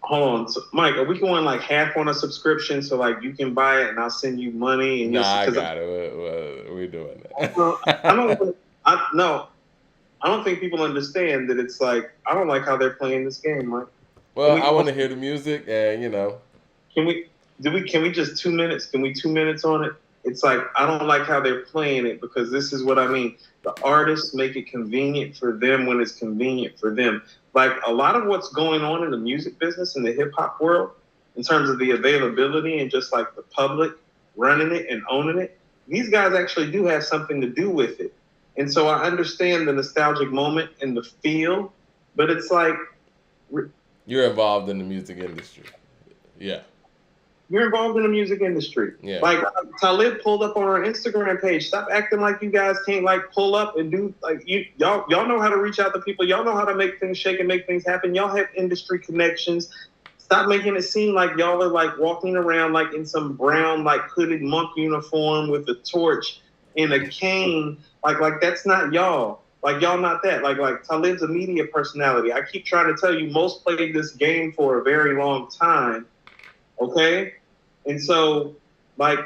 Hold on. So, Mike, are we going like half on a subscription so like you can buy it and I'll send you money? And I got it. We're doing that. I don't think people understand that it's like, I don't like how they're playing this game, Mike. Well, I want to hear the music and, Can we just 2 minutes? Can we 2 minutes on it? it's like, I don't like how they're playing it, because this is what I mean. The artists make it convenient for them when it's convenient for them. Like, a lot of what's going on in the music business, in the hip hop world, in terms of the availability and just like the public running it and owning it, these guys actually do have something to do with it. And so I understand the nostalgic moment and the feel, but it's like, you're involved in the music industry. Yeah. You're involved in the music industry. Yeah. Like, Talib pulled up on our Instagram page. Stop acting like you guys can't like pull up and do like y'all know how to reach out to people. Y'all know how to make things shake and make things happen. Y'all have industry connections. Stop making it seem like y'all are like walking around like in some brown like hooded monk uniform with a torch and a cane. Like that's not y'all. Like, y'all not that. Like Talib's a media personality. I keep trying to tell you, most played this game for a very long time. Okay? And so, like,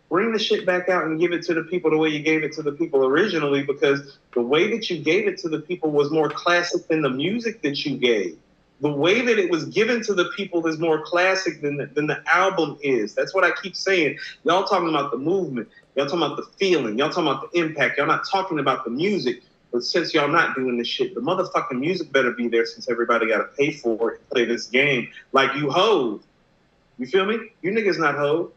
bring the shit back out and give it to the people the way you gave it to the people originally, because the way that you gave it to the people was more classic than the music that you gave. The way that it was given to the people is more classic than the album is. That's what I keep saying. Y'all talking about the movement. Y'all talking about the feeling. Y'all talking about the impact. Y'all not talking about the music. But since y'all not doing this shit, the motherfucking music better be there, since everybody got to pay for it and play this game. Like you Hove. You feel me? You niggas not Hove.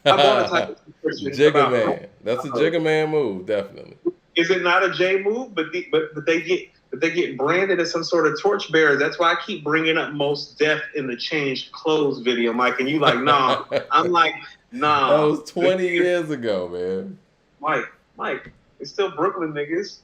I bought a type of subscription. Jigga Man. That's a Jigga Man move, definitely. Is it not a J move? But they get branded as some sort of torchbearers. That's why I keep bringing up Mos Def in the Changed Clothes video, Mike. And you like, nah. I'm like, nah. That was 20 years ago, man. Mike, it's still Brooklyn niggas.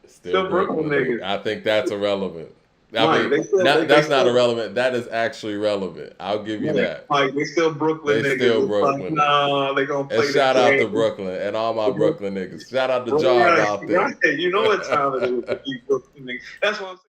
Still Brooklyn niggas. I think that's irrelevant. That's not irrelevant. That is actually relevant. I'll give you that. Like, they still Brooklyn niggas. Still Brooklyn. Like, nah, they gonna play. And shout out to Brooklyn and all my Brooklyn niggas. Shout out to Job out there. Right. You know what time it is to be Brooklyn niggas. That's what I'm saying.